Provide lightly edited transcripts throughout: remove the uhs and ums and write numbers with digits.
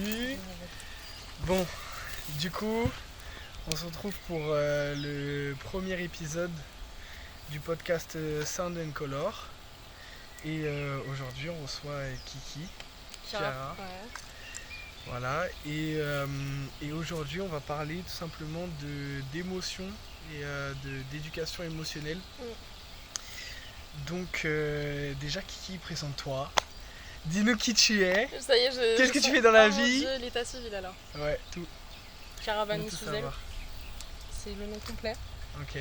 Salut. Bon, du coup, on se retrouve pour le premier épisode du podcast Sound and Color. Et aujourd'hui, on reçoit Kiki, Chiara. Ouais. Voilà. Et aujourd'hui, on va parler tout simplement d'émotions et d'éducation émotionnelle. Donc, déjà, Kiki, présente-toi. Dis-nous qui tu es. Ça y est, Qu'est-ce que tu fais dans la vie? Mon Dieu, l'état civil alors. Ouais, tout. Caravane Tout Souzel, savoir. c'est le nom complet. Ok.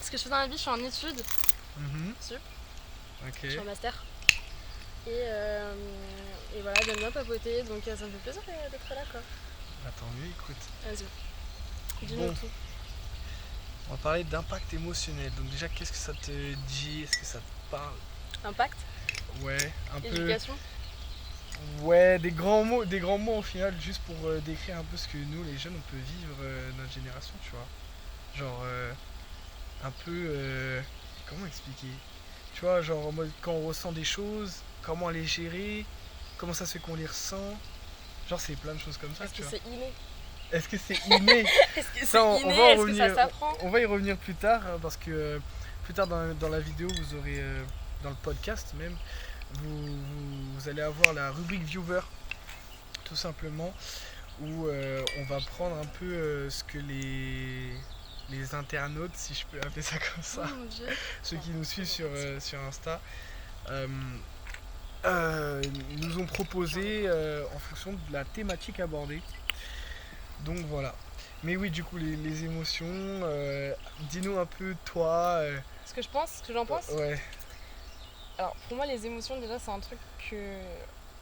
Ce que je fais dans la vie, je suis en études, sup, Ok. je suis en master. Et voilà, j'aime bien papoter, donc ça me fait plaisir d'être là quoi. Bah, tant mieux, écoute. Vas-y, dis-nous tout. On va parler d'impact émotionnel. Donc déjà, qu'est-ce que ça te dit? Est-ce que ça te parle? Impact, Ouais, un éducation. peu. Ouais, des grands mots au final, juste pour décrire un peu ce que nous, les jeunes, on peut vivre notre génération, tu vois. Genre, un peu. Comment expliquer? Tu vois, genre en mode quand on ressent des choses, comment les gérer, comment ça se fait qu'on les ressent. Genre, c'est plein de choses comme ça, Est-ce tu que vois. c'est inné? Est-ce que c'est inné? Est-ce que Ça, c'est inné? Est-ce que ça s'apprend? on va y revenir plus tard parce que plus tard dans la vidéo, vous aurez, dans le podcast même, vous allez avoir la rubrique viewer, tout simplement, où on va prendre un peu ce que les internautes, si je peux appeler ça comme ça, Oh mon Dieu. ceux qui nous suivent sur Insta, euh, nous ont proposé en fonction de la thématique abordée. Donc voilà. Mais oui, du coup, les émotions, dis-nous un peu toi. Ce que j'en pense. Ouais, Alors pour moi, les émotions, déjà, c'est un truc que.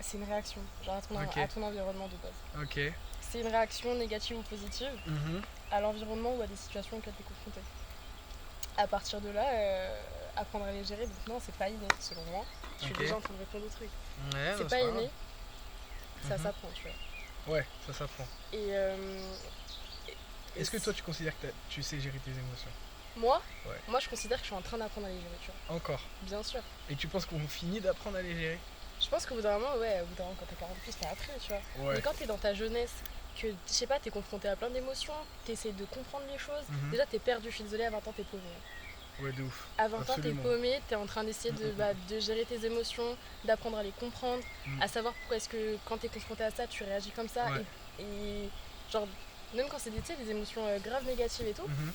C'est une réaction, genre ok, à ton environnement de base. ok. C'est une réaction négative ou positive Mhm. à l'environnement ou à des situations auxquelles tu es confronté. À partir de là, apprendre à les gérer, donc non, c'est pas inné, selon moi. Je suis Ok. déjà en train de répondre au truc. Ouais, C'est bah, pas grave. inné, ça Mhm. s'apprend, tu vois. Ouais, ça s'apprend. Et, Est-ce que toi tu considères que tu sais gérer tes émotions? moi, Ouais. moi, je considère que je suis en train d'apprendre à les gérer, tu vois. Encore. Bien sûr. Et tu penses qu'on finit d'apprendre à les gérer? Je pense qu'au bout d'un moment, ouais, au bout d'un moment, quand t'as 40 plus, t'as appris, tu vois. Ouais. Mais quand t'es dans ta jeunesse, que, je sais pas, t'es confronté à plein d'émotions, t'essayes de comprendre les choses, Mhm. déjà t'es perdu, je suis désolée, à 20 ans, t'es paumé. Ouais, de ouf. À 20 ans, t'es Absolument. paumé, t'es en train d'essayer de gérer tes émotions, d'apprendre à les comprendre, à savoir pourquoi est-ce que quand t'es confronté à ça, tu réagis comme ça. Ouais. Et genre, même quand c'est des émotions graves négatives et tout, Mhm.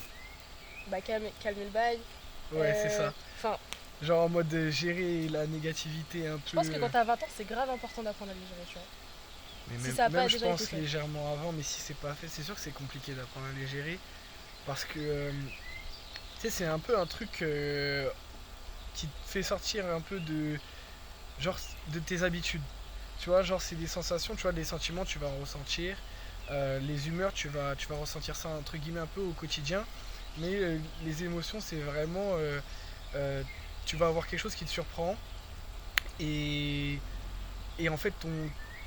bah calmer le bail. Ouais, c'est ça. Enfin, Genre en mode de gérer la négativité un peu. je pense que quand t'as 20 ans, c'est grave important d'apprendre à les gérer, tu vois. Mais si même, ça a pas je déjà pense été fait. légèrement avant, mais si c'est pas fait, c'est sûr que c'est compliqué d'apprendre à les gérer. Parce que, tu sais, c'est un peu un truc qui te fait sortir un peu genre, de tes habitudes. Tu vois, genre, c'est des sensations, tu vois, des sentiments, tu vas en ressentir. Les humeurs, tu vas ressentir ça, entre guillemets, un peu au quotidien. Mais les émotions, c'est vraiment. Tu vas avoir quelque chose qui te surprend. Et, et en fait,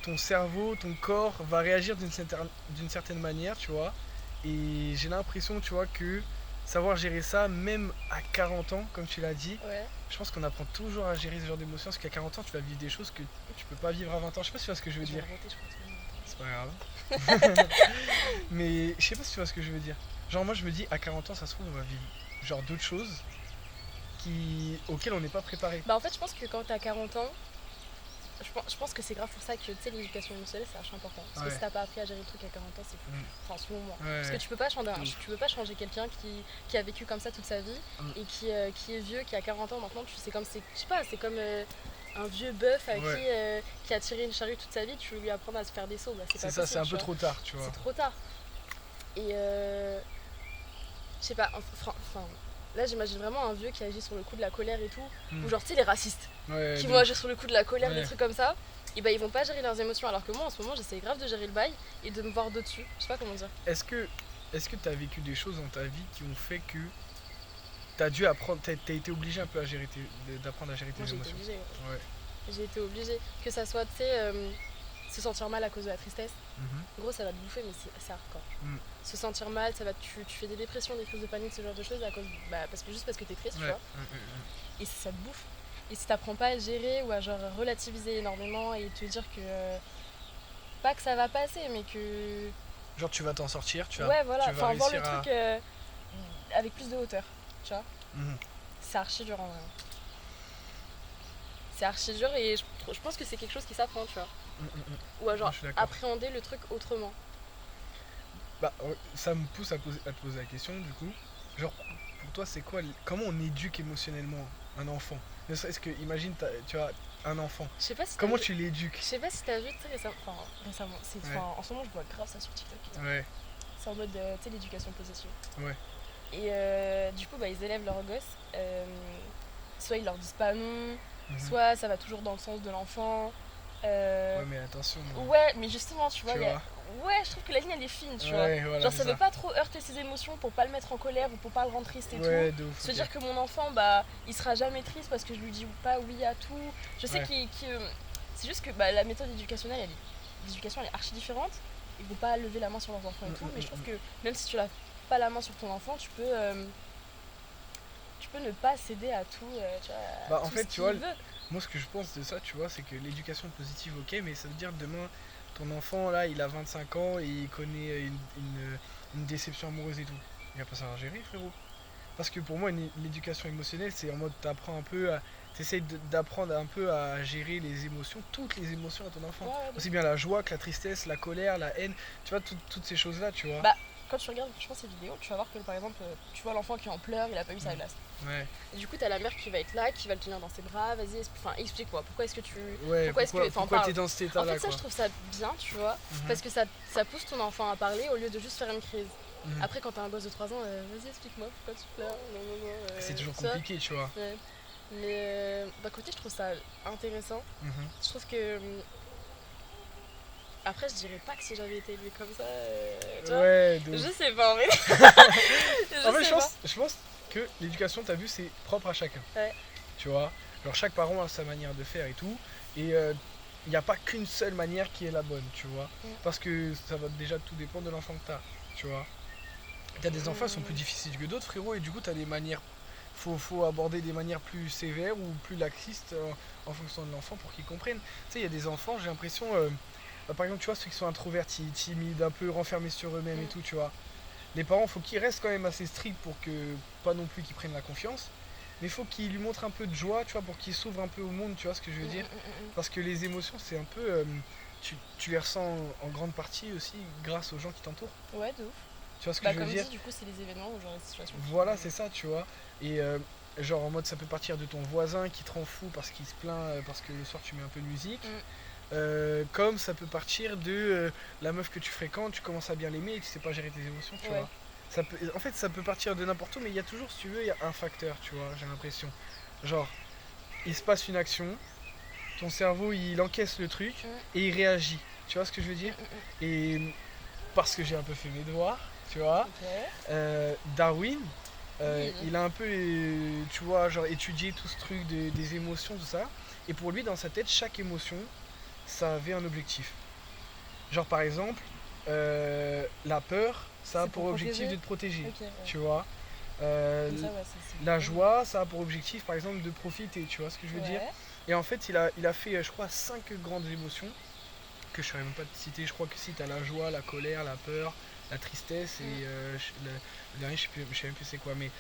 ton cerveau, ton corps va réagir d'une certaine manière, tu vois. Et j'ai l'impression, tu vois, que savoir gérer ça, même à 40 ans, comme tu l'as dit, Ouais. je pense qu'on apprend toujours à gérer ce genre d'émotions, parce qu'à 40 ans, tu vas vivre des choses que tu peux pas vivre à 20 ans. Je sais pas si tu vois ce que je veux Je vais dire. arrêter, je pense. C'est pas grave. Mais je sais pas si tu vois ce que je veux dire. Genre, moi, je me dis, à 40 ans, ça se trouve, on va vivre genre d'autres choses auxquelles on n'est pas préparé. Bah en fait, je pense que quand t'as 40 ans, je pense que c'est grave pour ça que tu sais, l'éducation émotionnelle c'est archi important. Parce que si t'as pas appris à gérer le truc à 40 ans, c'est foutu. Enfin, selon moi. Ouais. Parce que tu peux pas changer quelqu'un qui a vécu comme ça toute sa vie et qui est vieux, qui a 40 ans maintenant. C'est comme, je sais pas, c'est comme un vieux bœuf qui a tiré une charrue toute sa vie, tu veux lui apprendre à se faire des sauts. Bah, c'est pas ça, possible, c'est un peu trop tard, tu vois. C'est trop tard. Et je sais pas, enfin, là j'imagine vraiment un vieux qui agit sur le coup de la colère et tout. Ou genre, tu sais, les racistes qui vont agir sur le coup de la colère, des trucs comme ça. Et bah ils vont pas gérer leurs émotions, alors que moi en ce moment j'essaie grave de gérer le bail et de me voir d'au-dessus. Je sais pas comment dire. Est-ce que tu as vécu des choses dans ta vie qui ont fait que t'as dû apprendre, t'as été obligé un peu d'apprendre à gérer tes Moi j'ai été émotions? obligée. Ouais. J'ai été obligée. Que ça soit, tu sais, se sentir mal à cause de la tristesse. Mhm. En gros ça va te bouffer, mais c'est hardcore. Se sentir mal, tu fais des dépressions, des crises de panique, ce genre de choses à cause, parce que t'es triste, tu vois. Et ça te bouffe. Et si t'apprends pas à gérer ou à genre relativiser énormément et te dire que pas que ça va passer, mais que... Genre tu vas t'en sortir, ouais, voilà, tu vas enfin voir le réussir truc avec plus de hauteur, tu vois. C'est archi dur en vrai. C'est archi dur et je pense que c'est quelque chose qui s'apprend, tu vois. Ou à genre appréhender le truc autrement. Bah, ça me pousse à te poser la question du coup. Genre, pour toi, c'est quoi comment on éduque émotionnellement un enfant? Ne serait-ce que, imagine, tu as un enfant. Je sais pas si comment tu l'éduques? Je sais pas si t'as vu, tu sais, récemment. En ce moment, je vois grave ça sur TikTok. Ouais. C'est en mode, tu sais, l'éducation positive. Ouais. Et du coup, ils élèvent leurs gosses. Soit ils leur disent pas non, soit ça va toujours dans le sens de l'enfant. Ouais, mais attention. Ouais, mais justement, tu vois, ouais, je trouve que la ligne elle est fine, tu vois. Voilà, genre, ça veut pas trop heurter ses émotions pour pas le mettre en colère ou pour pas le rendre triste et tout. Ouf, Se dire que mon enfant, il sera jamais triste parce que je lui dis pas oui à tout. Je sais qu'il. C'est juste que la méthode éducationnelle, l'éducation elle est archi différente. Ils vont pas lever la main sur leurs enfants et tout, mais je trouve que même si tu lèves pas la main sur ton enfant, tu peux ne pas céder à tout, tu vois, en tout fait, ce tu vois, qu'il veut. Moi ce que je pense de ça, tu vois, c'est que l'éducation positive, ok, mais ça veut dire demain, ton enfant là, il a 25 ans et il connaît une déception amoureuse et tout. Il va pas savoir gérer, frérot. Parce que pour moi, l'éducation émotionnelle, c'est en mode t'apprends un peu t'essayes d'apprendre un peu à gérer les émotions, toutes les émotions à ton enfant. Aussi bien la joie que la tristesse, la colère, la haine, tu vois, toutes ces choses-là, tu vois. Quand tu regardes franchement ces vidéos, tu vas voir que par exemple, tu vois l'enfant qui est en pleurs, il a pas eu sa glace. Ouais. Et du coup, t'as la mère qui va être là, qui va le tenir dans ses bras, vas-y, explique-moi, pourquoi est-ce que tu. Pourquoi t'es dans cet état-là? En fait, ça, je trouve ça bien, tu vois, parce que ça pousse ton enfant à parler au lieu de juste faire une crise. Après, quand t'as un gosse de 3 ans, vas-y, explique-moi pourquoi tu pleures. C'est toujours compliqué, tu vois. Ouais. Mais d'un côté, je trouve ça intéressant. Je trouve que. Après, je dirais pas que si j'avais été élevée comme ça. Tu vois, je sais pas en fait. je pense que l'éducation, t'as vu, c'est propre à chacun. Ouais. Tu vois, genre chaque parent a sa manière de faire et tout. Et il n'y a pas qu'une seule manière qui est la bonne, tu vois. Parce que ça va déjà tout dépendre de l'enfant que t'as, tu vois. T'as des enfants qui sont plus difficiles que d'autres, frérot, et du coup, t'as des manières. Faut aborder des manières plus sévères ou plus laxistes en fonction de l'enfant pour qu'il comprenne. Tu sais, il y a des enfants, j'ai l'impression. Par exemple, tu vois, ceux qui sont introvertis, timides, un peu renfermés sur eux-mêmes et tout, tu vois. Les parents, faut qu'ils restent quand même assez stricts pour que, pas non plus qu'ils prennent la confiance, mais faut qu'ils lui montrent un peu de joie, tu vois, pour qu'il s'ouvre un peu au monde, tu vois ce que je veux dire. Parce que les émotions, c'est un peu, tu les ressens en grande partie aussi grâce aux gens qui t'entourent. Ouais, de ouf. Tu vois ce que je veux dire. Comme dit, du coup, c'est les événements ou genre les situations. Voilà, c'est ça, tu vois. Et genre en mode, ça peut partir de ton voisin qui te rend fou parce qu'il se plaint parce que le soir tu mets un peu de musique. Comme ça peut partir de la meuf que tu fréquentes, tu commences à bien l'aimer et tu sais pas gérer tes émotions, tu vois. En fait, ça peut partir de n'importe où, mais il y a toujours, si tu veux, il y a un facteur, tu vois, j'ai l'impression. Genre, il se passe une action, ton cerveau, il encaisse le truc et il réagit. Tu vois ce que je veux dire. Et parce que j'ai un peu fait mes devoirs, tu vois, Darwin, il a un peu, tu vois, genre étudié tout ce truc des émotions, tout ça. Et pour lui, dans sa tête, chaque émotion, ça avait un objectif. Genre par exemple, la peur, ça a pour objectif de te protéger, tu vois. La joie, ça a pour objectif par exemple de profiter, tu vois ce que je veux dire. Et en fait, il a fait, je crois, 5 grandes émotions que je ne saurais même pas te citer. Je crois que si tu as la joie, la colère, la peur, la tristesse et le dernier, je ne sais même plus c'est quoi. Mais,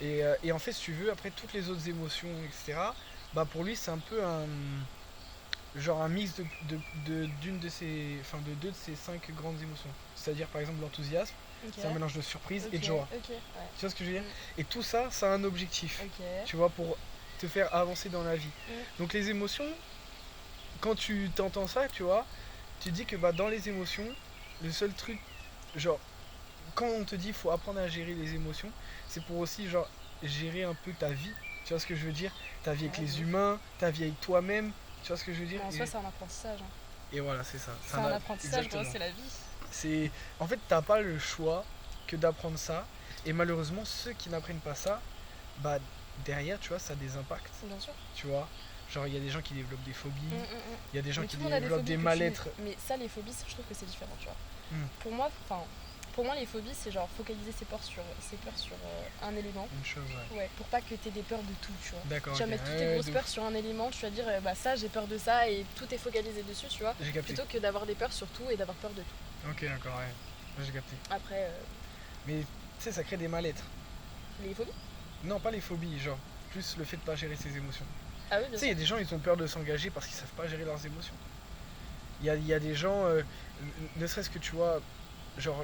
et en fait, si tu veux, après toutes les autres émotions, etc., bah pour lui, c'est un peu un mix de deux de ces 5 grandes émotions. C'est-à-dire par exemple l'enthousiasme, c'est un mélange de surprise et de joie. Tu vois ce que je veux dire. Et tout ça, ça a un objectif, tu vois, pour te faire avancer dans la vie. Donc les émotions, quand tu t'entends ça, tu vois, tu te dis que dans les émotions, le seul truc, genre, quand on te dit faut apprendre à gérer les émotions, c'est pour aussi genre gérer un peu ta vie. Tu vois ce que je veux dire. Ta vie avec les humains, ta vie avec toi-même. Tu vois ce que je veux dire. En soi, c'est un apprentissage. Et voilà, c'est ça. C'est un apprentissage, c'est la vie. En fait, t'as pas le choix que d'apprendre ça. Et malheureusement, ceux qui n'apprennent pas ça, bah derrière, tu vois, ça a des impacts. Bien sûr. Tu vois. Genre, il y a des gens qui développent des phobies. Il y a des gens qui développent des mal-être. Mais ça, les phobies, je trouve que c'est différent, tu vois. Pour moi, Pour moi, les phobies, c'est genre focaliser ses peurs sur un élément. Une chose, Ouais, pour pas que t'aies des peurs de tout, tu vois. D'accord, tu vas mettre toutes tes grosses peurs sur un élément, tu vas dire, bah ça, j'ai peur de ça, et tout est focalisé dessus, tu vois. J'ai capté. Plutôt que d'avoir des peurs sur tout et d'avoir peur de tout. Ok, d'accord, ouais. J'ai capté. Après. Mais tu sais, ça crée des mal-être. Les phobies ? Non, pas les phobies, genre, plus le fait de pas gérer ses émotions. Ah oui, bien sûr. Tu sais, il y a des gens, ils ont peur de s'engager parce qu'ils savent pas gérer leurs émotions. Il y a des gens, ne serait-ce que tu vois, genre,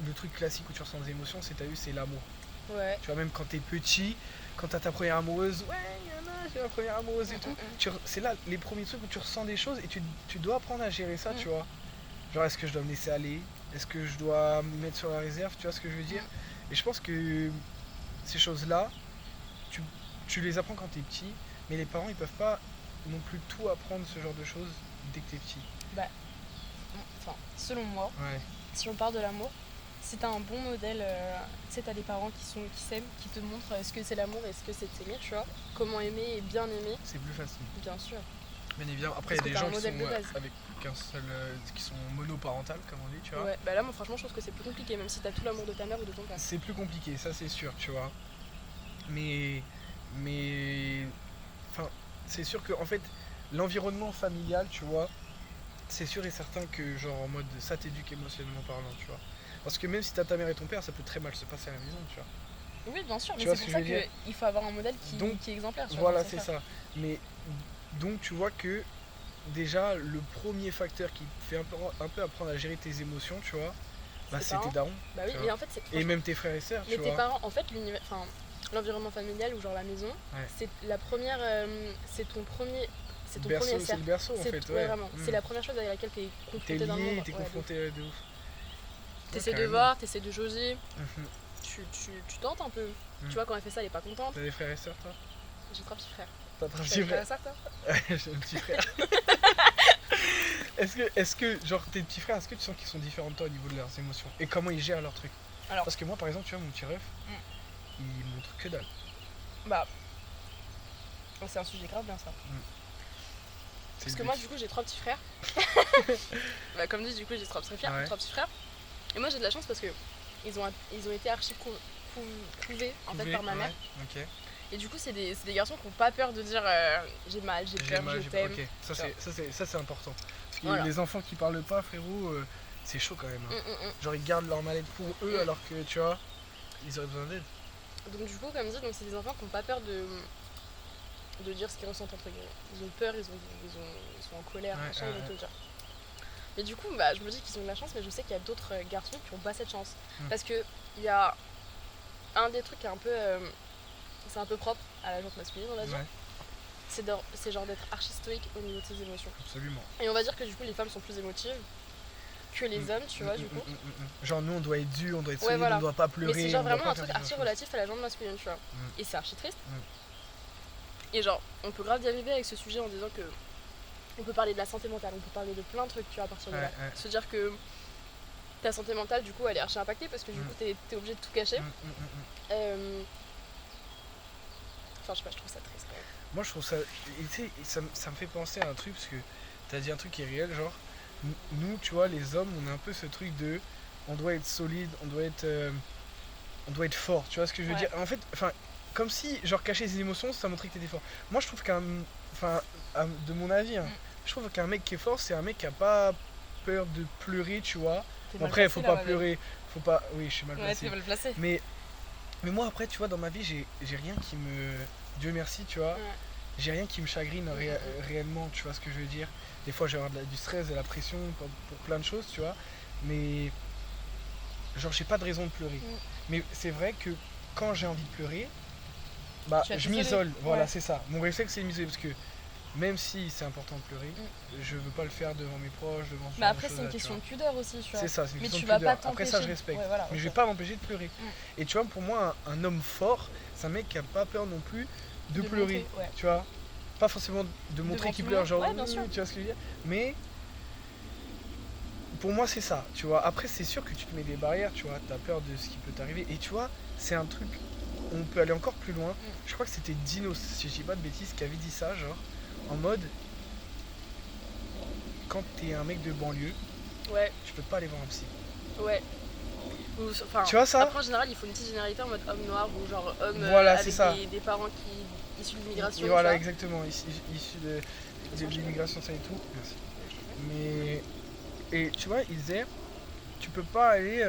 le truc classique où tu ressens des émotions, c'est l'amour. Ouais. Tu vois, même quand t'es petit, quand t'as ta première amoureuse, ouais, j'ai ma première amoureuse et tout. C'est là les premiers trucs où tu ressens des choses et tu dois apprendre à gérer ça, tu vois. Genre, est-ce que je dois me laisser aller? Est-ce que je dois me mettre sur la réserve? Tu vois ce que je veux dire? Et je pense que ces choses-là, tu les apprends quand t'es petit, mais les parents, ils peuvent pas non plus tout apprendre ce genre de choses dès que t'es petit. Bah, enfin, selon moi, si on parle de l'amour, si t'as un bon modèle, tu sais, t'as des parents qui s'aiment, qui te montrent ce que c'est l'amour et ce que c'est de s'aimer, tu vois, comment aimer et bien aimer. C'est plus facile. Bien sûr. Bien évidemment. Après, il y a des gens qui sont avec qu'un seul, qui sont monoparentales, comme on dit, tu vois. Ouais, bah là, moi, franchement, je trouve que c'est plus compliqué, même si t'as tout l'amour de ta mère ou de ton père. C'est plus compliqué, ça c'est sûr, tu vois. Mais, enfin, c'est sûr que en fait, l'environnement familial, tu vois, c'est sûr et certain que genre en mode ça t'éduque émotionnellement parlant, tu vois. Parce que même si t'as ta mère et ton père, ça peut très mal se passer à la maison, tu vois. Oui, bien sûr, mais c'est pour ça qu'il faut avoir un modèle qui est exemplaire. Tu vois, voilà, c'est ça. Mais donc tu vois que déjà le premier facteur qui te fait un peu apprendre à gérer tes émotions, tu vois, bah c'est tes darons. Bah oui, mais en fait c'est. Et même tes frères et sœurs, tu vois. Mais tes parents, en fait, l'environnement familial ou genre la maison, c'est la première, c'est ton premier cercle. C'est le berceau en fait. Ouais, vraiment. C'est la première chose avec laquelle t'es confronté dans le monde. T'es confronté de ouf. T'essaies de voir, t'essaies de jauger. Tu tentes un peu. Tu vois, quand elle fait ça, elle est pas contente. T'as des frères et sœurs, toi? J'ai 3 petits frères. T'as 3 petits frères? Ça, toi? J'ai un petit frère. Est-ce que, genre, tes petits frères, est-ce que tu sens qu'ils sont différents de toi au niveau de leurs émotions? Et comment ils gèrent leurs trucs? Parce que moi, par exemple, tu vois, mon petit ref, il montre que dalle. Bah, c'est un sujet grave, bien ça. Parce que moi, du coup, j'ai 3 petits frères. Bah, comme dit, du coup, j'ai 3 petits frères. Et moi, j'ai de la chance parce que ils ont été archi couvés en fait par ma mère. Okay. Et du coup, c'est des garçons qui n'ont pas peur de dire j'ai mal, j'ai peur, je t'aime. Okay. Ça c'est important. Parce que les enfants qui parlent pas, frérot, c'est chaud quand même. Hein. Genre ils gardent leur mal-être pour eux alors que tu vois, ils auraient besoin d'aide. Donc du coup, comme dit, c'est des enfants qui n'ont pas peur de dire ce qu'ils ressentent entre guillemets. Ils ont peur, ils sont en colère, machin, ils vont te le dire. Mais du coup, bah, je me dis qu'ils ont de la chance, mais je sais qu'il y a d'autres garçons qui n'ont pas cette chance. Parce que il y a un des trucs qui est un peu, c'est un peu propre à la gente masculine, on va dire. C'est genre d'être archi stoïque au niveau de ses émotions. Absolument. Et on va dire que du coup, les femmes sont plus émotives que les hommes, tu vois, du coup. Genre nous, on doit être dur, on doit être solide, on doit pas pleurer. Mais c'est genre vraiment un truc archi relatif à la gente masculine, tu vois. Et c'est archi triste. Et genre, on peut grave dériver avec ce sujet en disant que on peut parler de la santé mentale, on peut parler de plein de trucs, tu vois, à partir de là. Se dire que ta santé mentale, du coup, elle est archi impactée parce que du coup, t'es obligé de tout cacher. Enfin, je sais pas, je trouve ça triste quand même. Moi, je trouve ça. Tu sais, ça me fait penser à un truc parce que t'as dit un truc qui est réel, genre, nous, tu vois, les hommes, on a un peu ce truc de. On doit être solide, on doit être fort, tu vois ce que je veux dire? En fait, comme si, genre, cacher ses émotions, ça montrait que t'étais fort. Moi, je trouve de mon avis, hein, je trouve qu'un mec qui est fort, c'est un mec qui a pas peur de pleurer, tu vois. Après, faut pas pleurer, faut pas. Oui, je suis mal placé. Ouais, t'es mal placé. Mais moi, après, tu vois, dans ma vie, j'ai rien qui me. Dieu merci, tu vois. J'ai rien qui me chagrine réellement, tu vois ce que je veux dire. Des fois, j'ai du stress, de la pression pour plein de choses, tu vois. Mais. Genre, j'ai pas de raison de pleurer. Mais c'est vrai que quand j'ai envie de pleurer, bah, je m'isole. Voilà, c'est ça. Mon réflexe, c'est de m'isoler parce que. Même si c'est important de pleurer, je veux pas le faire devant mes proches, devant ce Mais après, c'est une question de pudeur aussi, tu vois. C'est ça, c'est une question de pudeur. Vas pas après ça, je respecte. Mais je vais pas m'empêcher de pleurer. Et tu vois, pour moi, un homme fort, c'est un mec qui a pas peur non plus de pleurer. Montrer, tu vois. Pas forcément de montrer qu'il pleure, genre, bien sûr. tu vois ce que je veux dire. Mais pour moi, c'est ça, tu vois. Après, c'est sûr que tu te mets des barrières, tu vois. T'as peur de ce qui peut t'arriver. Et tu vois, c'est un truc, on peut aller encore plus loin. Je crois que c'était Dino, si je dis pas de bêtises, qui avait dit ça, genre. En mode, quand t'es un mec de banlieue, tu peux pas aller voir un psy. Tu vois ça? Après en général il faut une petite généralité en mode homme noir ou genre homme voilà, avec des parents qui issus de l'immigration. Et voilà, exactement, issus de l'immigration, ça et tout. Merci. Mais. Et tu vois, il disait, tu peux pas aller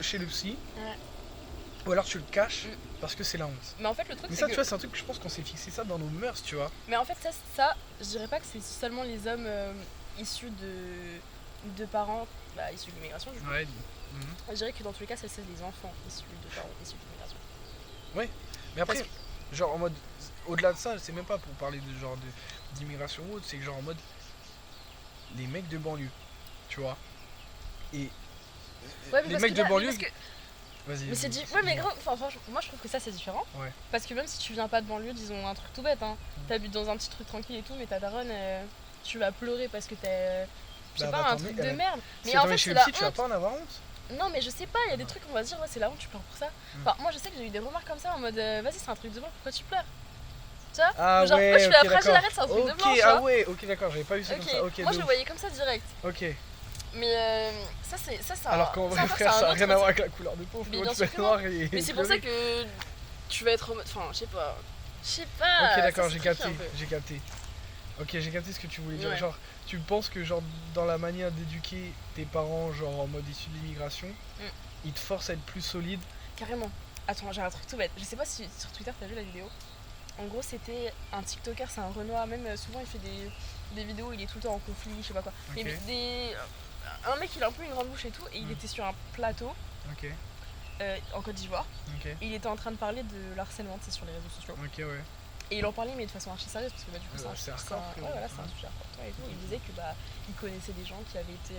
chez le psy, ou alors tu le caches parce que c'est la honte. Mais en fait, le truc, mais ça, tu vois, c'est un truc que je pense qu'on s'est fixé ça dans nos mœurs, tu vois. Mais en fait, ça je dirais pas que c'est seulement les hommes issus de parents issus de l'immigration, du coup. Ouais. Je dirais que dans tous les cas, c'est les enfants issus de parents issus de l'immigration. Ouais, mais après, genre en mode, au-delà de ça, c'est même pas pour parler de genre d'immigration ou autre, c'est genre en mode les mecs de banlieue, tu vois. Et les mecs de banlieue. Vas-y. Mais c'est ouais, mais gros, moi je trouve que ça c'est différent. Ouais. Parce que même si tu viens pas de banlieue, disons un truc tout bête, hein, t'habites dans un petit truc tranquille et tout, mais ta daronne, tu vas pleurer parce que t'es. Je sais pas, un truc de merde. Mais en fait, c'est la honte. Tu vas pas en avoir honte. Non, mais je sais pas, il y a des trucs, on va se dire, ouais, c'est la honte, tu pleures pour ça. Enfin, moi je sais que j'ai eu des remarques comme ça en mode, vas-y, c'est un truc de blanc, pourquoi tu pleures? Tu vois? Ah genre, ouais, moi je fais la fragile, arrête, c'est un truc de blanc. Ah ouais, ok, d'accord, j'avais pas vu ça comme ça. Moi je le voyais comme ça direct. Ok. Mais ça. Alors qu'en vrai, frère, ça n'a rien à voir avec la couleur de peau. Mais bien sûr que non. Mais c'est pour ça que tu vas être en mode. Enfin, je sais pas. Ok, d'accord, j'ai capté. Ok, j'ai capté ce que tu voulais dire. Genre, tu penses que genre dans la manière d'éduquer tes parents, genre en mode issu de l'immigration, ils te forcent à être plus solide. Carrément. Attends, j'ai un truc tout bête. Je sais pas si sur Twitter t'as vu la vidéo. En gros, c'était un TikToker, c'est un Renoir. Même souvent, il fait des vidéos, il est tout le temps en conflit, je sais pas quoi. Okay. Mais un mec, il a un peu une grande bouche et tout, et il était sur un plateau en Côte d'Ivoire. Et il était en train de parler de l'harcèlement sur les réseaux sociaux. Et il en parlait, mais de façon archi sérieuse, parce que du coup, c'est un sujet important et tout. Il disait que il connaissait des gens qui avaient été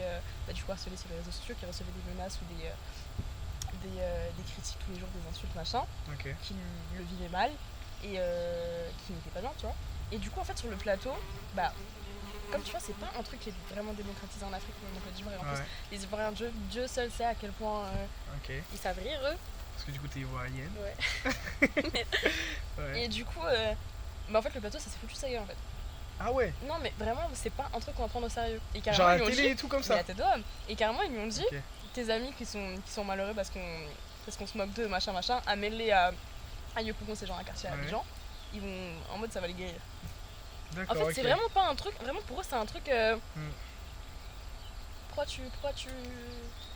du coup harcelés sur les réseaux sociaux, qui recevaient des menaces ou des critiques tous les jours, des insultes, machin, qui le vivaient mal et qui n'étaient pas bien, tu vois. Et du coup, en fait, sur le plateau, comme tu vois, c'est pas un truc qui est vraiment démocratisé en Afrique, même en Côte d'Ivoire. Et en plus, les Ivoiriens, Dieu seul sait à quel point ils savent rire, eux. Parce que du coup, t'es ivoirienne. Et du coup, en fait, le plateau, ça s'est foutu sa gueule, en fait. Ah ouais? Non, mais vraiment, c'est pas un truc qu'on va prendre au sérieux. Et genre à la télé et tout comme ça? Et carrément, ils lui ont dit, tes amis qui sont malheureux parce qu'on se moque d'eux, machin, amène-les à Yopougon, c'est genre un quartier à Abidjan. Ils vont, en mode, ça va les guérir. En fait, c'est vraiment pas un truc, vraiment pour eux, c'est un truc. Pourquoi tu.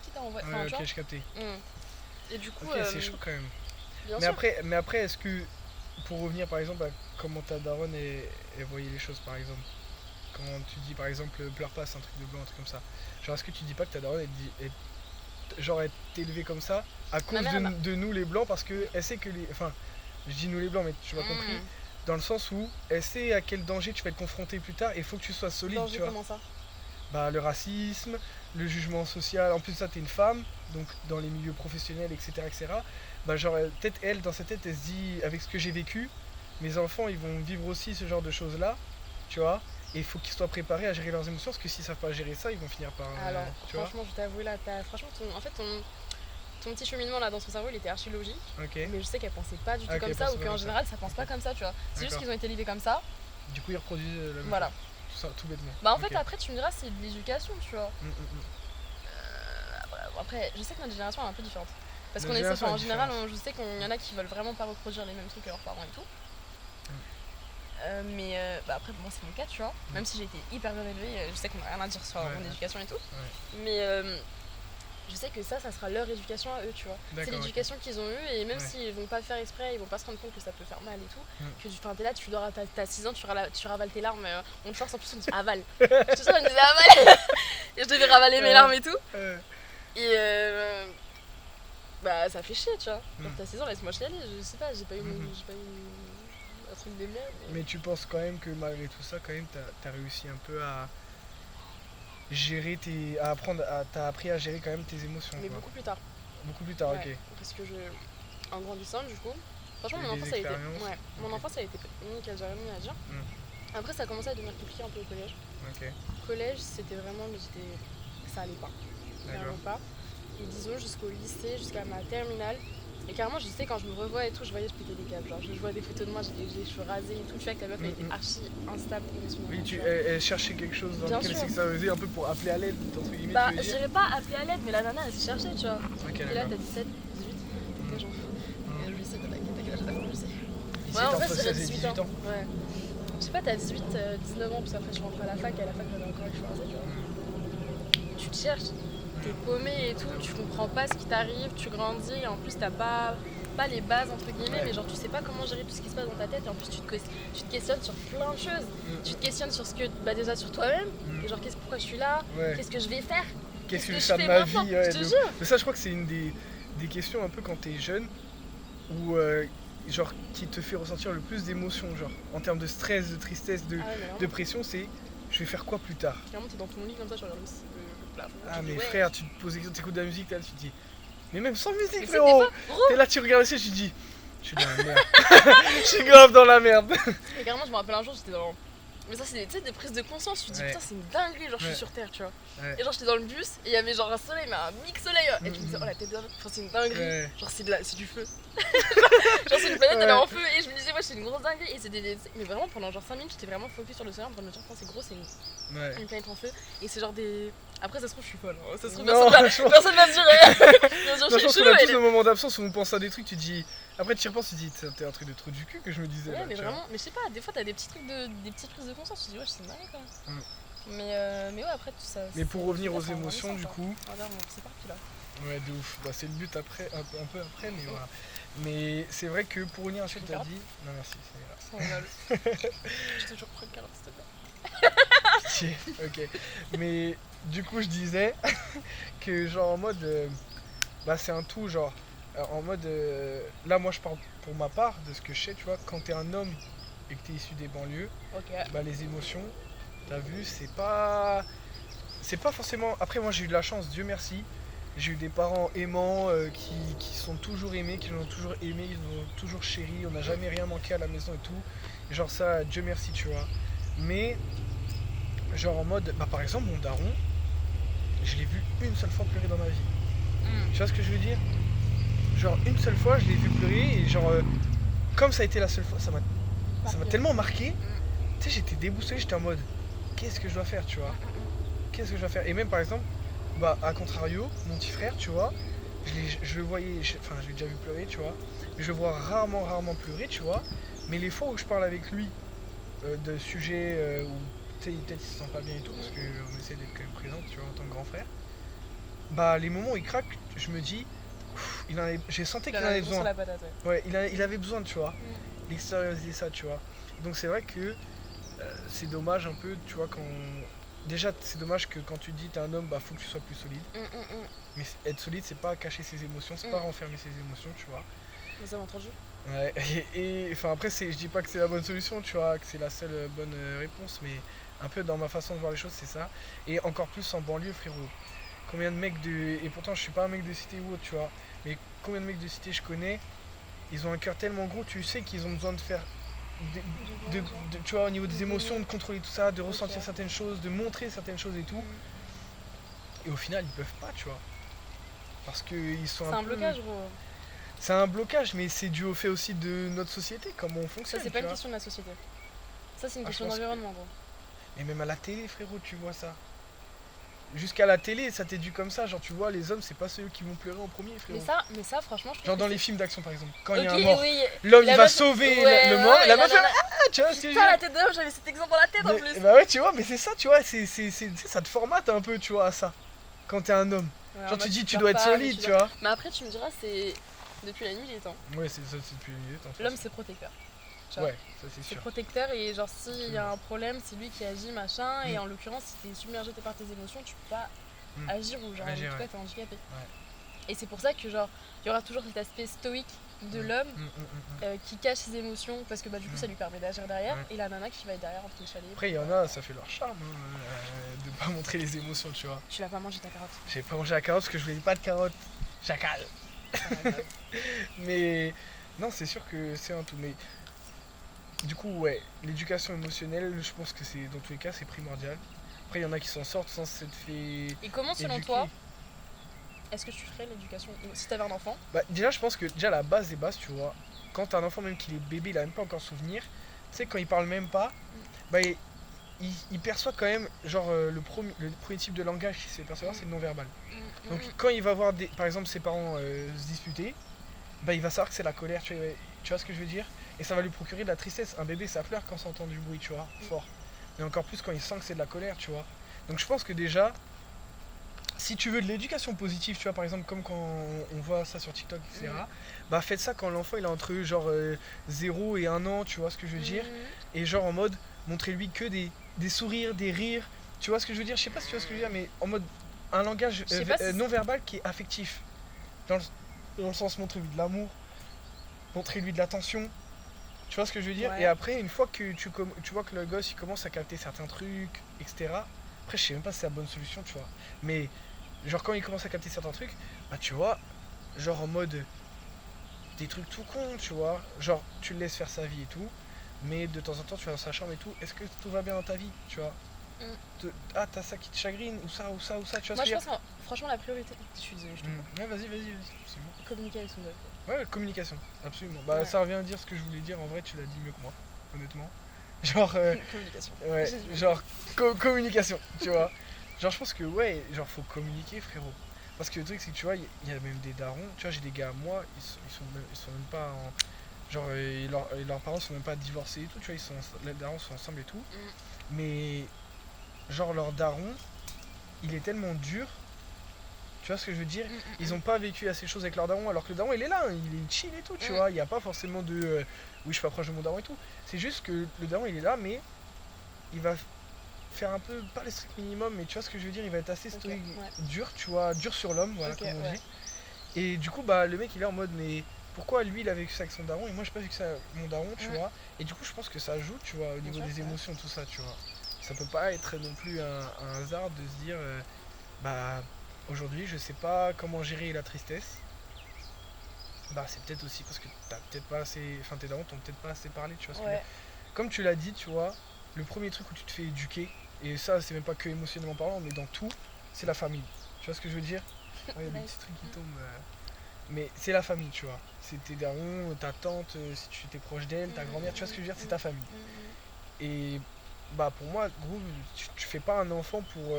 Qui t'a envoyé? Ok, j'ai capté. Et du coup. C'est chaud quand même. Mais après, est-ce que. Pour revenir par exemple à comment ta daronne elle voyait les choses par exemple. Quand tu dis par exemple, pleure pas, c'est un truc de blanc, un truc comme ça. Genre, est-ce que tu dis pas que ta daronne elle t'est élevée comme ça à cause de nous les blancs parce que elle sait que les. Enfin, je dis nous les blancs, mais tu m'as compris. Dans le sens où elle sait à quel danger tu vas être confronté plus tard et il faut que tu sois solide, danger, tu vois. Comment ça? Le racisme, le jugement social, en plus de ça t'es une femme, donc dans les milieux professionnels, etc. Genre peut-être elle, dans sa tête, elle se dit, avec ce que j'ai vécu, mes enfants ils vont vivre aussi ce genre de choses là, tu vois, et il faut qu'ils soient préparés à gérer leurs émotions, parce que s'ils savent pas gérer ça, ils vont finir par... Alors franchement, je t'avoue là, franchement ton petit cheminement là dans son cerveau il était archi logique, mais je sais qu'elle pensait pas du tout comme ça, ou qu'en général ça pense pas comme ça, tu vois. C'est juste qu'ils ont été élevés comme ça. Du coup ils reproduisent la même chose. Ça, tout bêtement. En fait après tu me diras c'est de l'éducation, tu vois. Après je sais que notre génération est un peu différente. Parce qu'on essaie, en général, je sais qu'il y en a qui veulent vraiment pas reproduire les mêmes trucs que leurs parents et tout. Mais après, moi c'est mon cas, tu vois. Même si j'ai été hyper bien élevée, je sais qu'on a rien à dire sur mon éducation et tout. Mais je sais que ça sera leur éducation à eux, tu vois. C'est l'éducation qu'ils ont eue, et même s'ils vont pas faire exprès, ils vont pas se rendre compte que ça peut faire mal et tout. Que t'es là, tu dors, t'as 6 ans, tu ravales tes larmes, on te force en plus, on te dit avale. Je te sens, on me disait avale. Et je devais ravaler mes larmes et tout. Et ça fait chier, tu vois. Genre t'as 6 ans, laisse-moi chialer, je sais pas, j'ai pas eu un truc de merde. Mais tu penses quand même que malgré tout ça, quand même, t'as réussi un peu à gérer t'as appris à gérer quand même tes émotions. Mais beaucoup plus tard. Beaucoup plus tard, ok. Parce que en grandissant, du coup, franchement, mon enfance, elle a été nickel, j'ai rien à dire. Après, ça a commencé à devenir compliqué un peu au collège. Collège, c'était vraiment, ça allait pas. Vraiment pas. Et disons, jusqu'au lycée, jusqu'à ma terminale, Et carrément, je sais, quand je me revois et tout, je voyais, je pétais des câbles. Genre, je vois des photos de moi, j'ai les cheveux rasés et tout. Tu vois que la meuf, elle était archi instable émotionnellement. Oui, elle cherchait quelque chose dans lequel c'est que ça faisait un peu pour appeler à l'aide, entre guillemets. Bah, je dirais pas appeler à l'aide, mais la nana, elle s'y cherchait, tu vois. Ok, et là, t'as 17, 18, ok, j'en fous. Et je lui sais, t'as quel âge t'as fait, je sais. Ouais, en fait, j'avais 18 ans. Ouais. Je sais pas, t'as 18, 19 ans, parce qu'après, je suis rentrée à la fac, et à la fac, j'avais encore les cheveux rasés, tu vois. Tu te cherches, t'es paumé et tout, tu comprends pas ce qui t'arrive, tu grandis, et en plus, t'as pas les bases entre guillemets, mais genre tu sais pas comment gérer tout ce qui se passe dans ta tête, et en plus tu te questionnes sur plein de choses. Tu te questionnes sur ce que, déjà sur toi-même, et genre pourquoi je suis là, qu'est-ce que je vais faire, qu'est-ce que je vais faire de ma vie, je te jure. Mais ça, je crois que c'est une des questions un peu quand t'es jeune, où genre qui te fait ressentir le plus d'émotions, genre en termes de stress, de tristesse, de pression, c'est je vais faire quoi plus tard. Clairement, t'es dans ton lit comme ça, tu regardes le plafond. Ah mais frère, tu te poses des questions, t'écoutes de la musique, là, tu te dis. Mais même sans musique, frérot! T'es là, tu regardes aussi, tu te dis, je suis dans la merde. Je suis grave dans la merde. Et carrément, je me rappelle un jour, j'étais dans. Mais ça, c'est des prises de conscience. Tu te dis, putain, c'est une dinguerie, genre, je suis sur terre, tu vois. Et genre, j'étais dans le bus, et il y avait genre un soleil, mais un mix soleil. Et tu me disais, oh la tête de. Enfin, c'est une dinguerie. Genre, c'est du feu. Genre, c'est une planète, elle est en feu. Et je me disais, moi, c'est une grosse dinguerie. Et c'était mais vraiment, pendant genre 5 minutes, j'étais vraiment focus sur le soleil en train de me dire, c'est gros, c'est une planète en feu. Et c'est genre des. Après, ça se trouve, je suis folle. Hein. Ça se trouve, personne va me dire. Bien sûr, je pense qu'on a tous nos moments d'absence où on pense à des trucs, tu te dis. Après, tu y repenses, tu te dis, c'était un truc de trou du cul que je me disais. Ouais, là, mais vraiment, mais je sais pas, des fois, t'as des petits trucs des petites prises de conscience, tu te dis, ouais, c'est marrant quand même. Mais ouais, après, tout ça. Mais pour revenir aux émotions, du coup. C'est parti là. Ouais, de ouf. Bah, c'est le but après, un peu après, mais voilà. Mais c'est vrai que pour revenir à ce que t'as dit. Non, merci, c'est grave. J'ai toujours pris le carotte, s'il te plaît. Pitié, ok. Mais du coup, je disais que, genre, en mode. Bah, c'est un tout, genre. En mode. Là, moi, je parle pour ma part de ce que je sais, tu vois. Quand t'es un homme et que t'es issu des banlieues, bah, les émotions, t'as vu, c'est pas forcément. Après, moi, j'ai eu de la chance, Dieu merci. J'ai eu des parents aimants qui sont toujours aimés, qui nous ont toujours aimés, qui nous ont toujours chéris. On n'a jamais rien manqué à la maison et tout. Et genre, ça, Dieu merci, tu vois. Mais, genre, en mode. Bah, par exemple, mon daron, je l'ai vu une seule fois pleurer dans ma vie. Tu vois ce que je veux dire? Genre, une seule fois, je l'ai vu pleurer et genre. Comme ça a été la seule fois, ça m'a tellement marqué. Tu sais, j'étais déboussolé, j'étais en mode. Qu'est-ce que je dois faire, tu vois? Qu'est-ce que je dois faire? Et même, par exemple. Bah, à contrario, mon petit frère, tu vois, je le voyais, enfin, je l'ai déjà vu pleurer, tu vois, mais je le vois rarement pleurer, tu vois, mais les fois où je parle avec lui de sujets où, tu sais, peut-être il se sent pas bien et tout, parce qu'on essaie d'être quand même présent, tu vois, en tant que grand frère, bah, les moments où il craque, je me dis, j'ai senti qu'il en avait besoin. La patate, ouais, il avait besoin, tu vois, d'extérioriser ça, tu vois. Donc c'est vrai que c'est dommage un peu, tu vois, quand. Déjà, c'est dommage que quand tu dis t'es un homme, bah faut que tu sois plus solide. Mais être solide, c'est pas cacher ses émotions, c'est pas renfermer ses émotions, tu vois. Mais ça m'entend. Ouais, et enfin après, je dis pas que c'est la bonne solution, tu vois, que c'est la seule bonne réponse, mais un peu dans ma façon de voir les choses, c'est ça. Et encore plus en banlieue, frérot. Combien de mecs de. Et pourtant, je suis pas un mec de cité ou autre, tu vois. Mais combien de mecs de cité je connais, ils ont un cœur tellement gros, tu sais qu'ils ont besoin de faire. Tu vois, au niveau des émotions, de contrôler tout ça, de ressentir certaines choses, de montrer certaines choses et tout. Et au final, ils peuvent pas, tu vois. Parce qu'ils sont c'est un blocage, gros. C'est un blocage, mais c'est dû au fait aussi de notre société, comment on fonctionne. Ça, c'est pas une question de la société. Ça, c'est une question d'environnement, gros. Et même à la télé, frérot, tu vois ça. Jusqu'à la télé, ça t'est dû comme ça. Genre, tu vois, les hommes, c'est pas ceux qui vont pleurer en premier, frérot. Mais ça franchement, je trouve. Genre, dans les films d'action, par exemple. Quand il y a un mort, l'homme, il va sauver le mort, et la meuf, tu vois, c'est la tête d'homme, j'avais cet exemple dans la tête en plus. Bah ouais, tu vois, mais c'est ça, tu vois, ça te formate un peu, tu vois, à ça. Quand t'es un homme. Genre, tu dis, tu dois être solide, tu vois. Mais après, tu me diras, c'est depuis la nuit des temps. Ouais, c'est ça, c'est depuis la nuit des temps. L'homme, c'est protecteur. Ouais, ça c'est sûr. C'est protecteur et genre s'il y a un problème, c'est lui qui agit, machin. Et en l'occurrence, si t'es submergé par tes émotions, tu peux pas agir ou genre en tout cas t'es handicapé. Et c'est pour ça que genre il y aura toujours cet aspect stoïque de l'homme qui cache ses émotions parce que bah du coup ça lui permet d'agir derrière et la nana qui va être derrière en train de chialer. Après il y en a, ça fait leur charme de pas montrer les émotions, tu vois. Tu vas pas manger ta carotte. J'ai pas mangé la carotte parce que je voulais pas de carotte. Chacal. Mais non, c'est sûr que c'est un tout. Mais du coup, ouais, l'éducation émotionnelle, je pense que c'est dans tous les cas, c'est primordial. Après, il y en a qui s'en sortent sans s'être fait. Et comment, selon toi, est-ce que tu ferais l'éducation si t'avais un enfant? Bah déjà je pense que déjà la base des bases, tu vois, quand t'as un enfant même qu'il est bébé, il a même pas encore souvenir, tu sais quand il parle même pas, bah il perçoit quand même genre le premier type de langage qu'il sait percevoir, c'est le non-verbal. Donc quand il va voir par exemple ses parents se disputer, bah il va savoir que c'est la colère, tu vois ce que je veux dire? Et ça va lui procurer de la tristesse. Un bébé ça pleure quand ça entend du bruit, tu vois, fort. Mais encore plus quand il sent que c'est de la colère, tu vois. Donc je pense que déjà, si tu veux de l'éducation positive, tu vois, par exemple, comme quand on voit ça sur TikTok, etc., bah faites ça quand l'enfant il est entre genre 0 et 1 an, tu vois ce que je veux dire? Et genre en mode, montrez-lui que des sourires, des rires, tu vois ce que je veux dire? Je sais pas si tu vois ce que je veux dire, mais en mode, un langage non verbal qui est affectif. Dans le sens, montrez-lui de l'amour, montrez-lui de l'attention. Tu vois ce que je veux dire? Et après, une fois que tu vois que le gosse il commence à capter certains trucs, etc. Après, je sais même pas si c'est la bonne solution, tu vois. Mais, genre, quand il commence à capter certains trucs, bah, tu vois, genre en mode des trucs tout cons, tu vois. Genre, tu le laisses faire sa vie et tout, mais de temps en temps, tu vas dans sa chambre et tout. Est-ce que tout va bien dans ta vie, tu vois? Ah, t'as ça qui te chagrine, ou ça, ou ça, ou ça, tu vois. Moi, je pense, franchement, la priorité. Je suis désolée, je te Ouais, vas-y, c'est bon. Communiquer avec son gosse. Ouais, communication, absolument. Bah, ça revient à dire ce que je voulais dire. En vrai, tu l'as dit mieux que moi, honnêtement. Genre. Communication. Ouais, genre, communication, tu vois. Genre, je pense que, ouais, genre, faut communiquer, frérot. Parce que le truc, c'est que tu vois, il y a même des darons. Tu vois, j'ai des gars, moi, ils sont même pas en. Genre, leurs parents sont même pas divorcés et tout, tu vois, les darons sont ensemble et tout. Mais, genre, leur daron, il est tellement dur. Tu vois ce que je veux dire? Ils ont pas vécu assez de choses avec leur daron, alors que le daron il est là, il est chill et tout, tu vois. Il n'y a pas forcément de oui, je suis pas proche de mon daron et tout. C'est juste que le daron il est là, mais il va faire un peu, pas les strict minimum, mais tu vois ce que je veux dire? Il va être assez stoïque, dur, tu vois, dur sur l'homme, voilà, comme on dit. Et du coup, bah, le mec il est en mode, mais pourquoi lui il a vécu ça avec son daron et moi j'ai pas vécu ça avec mon daron, tu vois? Et du coup, je pense que ça joue, tu vois, au niveau des émotions, tout ça, tu vois. Ça peut pas être non plus un hasard de se dire, bah. Aujourd'hui, je sais pas comment gérer la tristesse. Bah, c'est peut-être aussi parce que t'as peut-être pas assez. Enfin, tes darons t'ont peut-être pas assez parlé, tu vois ce que je veux dire. Comme tu l'as dit, tu vois, le premier truc où tu te fais éduquer, et ça, c'est même pas que émotionnellement parlant, mais dans tout, c'est la famille. Tu vois ce que je veux dire? Il y a des petits trucs qui tombent. Mais c'est la famille, tu vois. C'est tes darons, ta tante, si tu étais proche d'elle, ta grand-mère, tu vois ce que je veux dire? C'est ta famille. Et bah, pour moi, gros, tu fais pas un enfant pour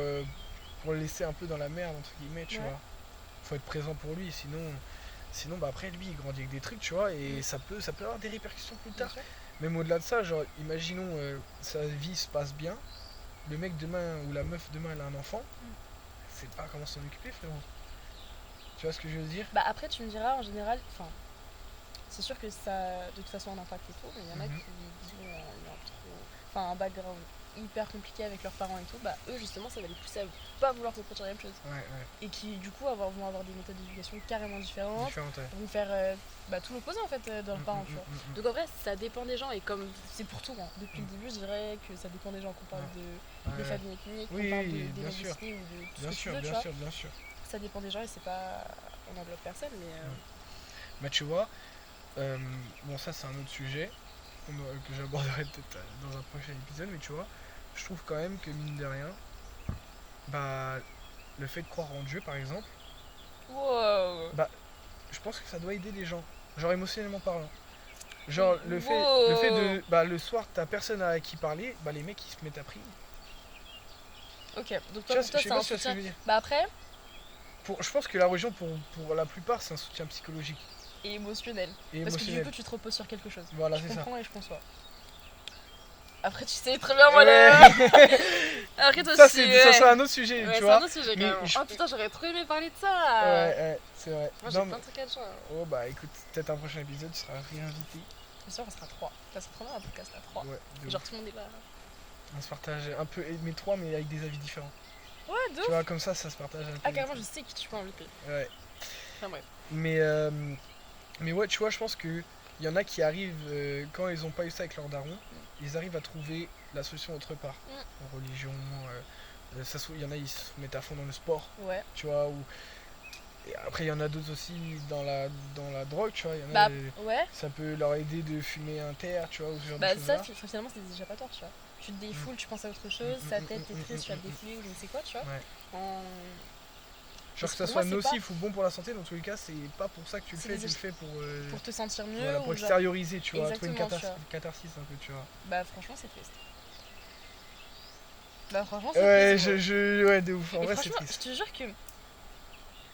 le laisser un peu dans la merde entre guillemets, tu vois. Faut être présent pour lui, sinon bah après lui il grandit avec des trucs, tu vois, et ça peut avoir des répercussions plus tard. Même au-delà de ça, genre imaginons sa vie se passe bien, le mec demain ou la meuf demain elle a un enfant, c'est pas comment s'en occuper, frérot. Tu vois ce que je veux dire? Bah après tu me diras en général, enfin c'est sûr que ça de toute façon un impact et tout, mais il y en a qui ont un background hyper compliqué avec leurs parents et tout, bah eux justement ça va les pousser à pas vouloir reproduire la même chose. Et qui du coup vont avoir des méthodes d'éducation carrément différentes, vont faire tout l'opposé en fait dans leurs parents, tu vois. Donc en vrai ça dépend des gens, et comme c'est pour tout, hein, depuis le début je dirais que ça dépend des gens, qu'on parle des familles ethniques, qu'on parle des mendicité ou de tout ce que tu veux, bien sûr. Ça dépend des gens et c'est pas... on n'enveloppe personne, mais... Mais tu vois, bon ça c'est un autre sujet que j'aborderai peut-être dans un prochain épisode, mais tu vois, je trouve quand même que mine de rien, bah le fait de croire en Dieu par exemple, bah je pense que ça doit aider les gens, genre émotionnellement parlant. Genre le fait de bah le soir t'as personne à qui parler, bah les mecs ils se mettent à prier. Ok, donc toi c'est un soutien. Bah après je pense que la religion pour la plupart c'est un soutien psychologique et émotionnel. Parce que du coup tu te reposes sur quelque chose. Voilà, je c'est comprends ça. Et je conçois. Après tu sais très bien moi Après toi ça c'est un autre sujet, tu vois. C'est un autre sujet quand même. Oh putain, j'aurais trop aimé parler de ça. Ouais, c'est vrai. Moi j'ai plein de trucs à dire. Oh bah écoute, peut-être un prochain épisode tu seras réinvité. Bien sûr, on sera 3. Ça sera trop bien un podcast à 3. Genre tout le monde est là. On se partage un peu, mais 3 mais avec des avis différents. Ouais, de tu vois, comme ça se partage un peu. Ah carrément, je sais qui tu peux inviter. Ouais. Enfin bref. Mais ouais, tu vois, je pense que il y en a qui arrivent, quand ils ont pas eu ça avec leur daron, ils arrivent à trouver la solution autre part. En religion, il y en a ils se mettent à fond dans le sport. Ouais. Tu vois, et après il y en a d'autres aussi dans la drogue, tu vois, ça peut leur aider de fumer un terre, tu vois, ou ce genre de choses là. Finalement c'est des échappatoires, tu vois. Tu te défoules, tu penses à autre chose, ta tête est triste, tu vas te défouler ou je ne sais quoi, tu vois. Genre que ça soit nocif ou bon pour la santé, dans tous les cas, c'est pas pour ça que tu le fais, tu le fais pour te sentir mieux. Voilà, pour extérioriser, tu vois, trouver une catharsis un peu, tu vois. Bah franchement, c'est triste. Bah franchement, c'est triste. Ouais, de ouf. En vrai, c'est triste. Je te jure que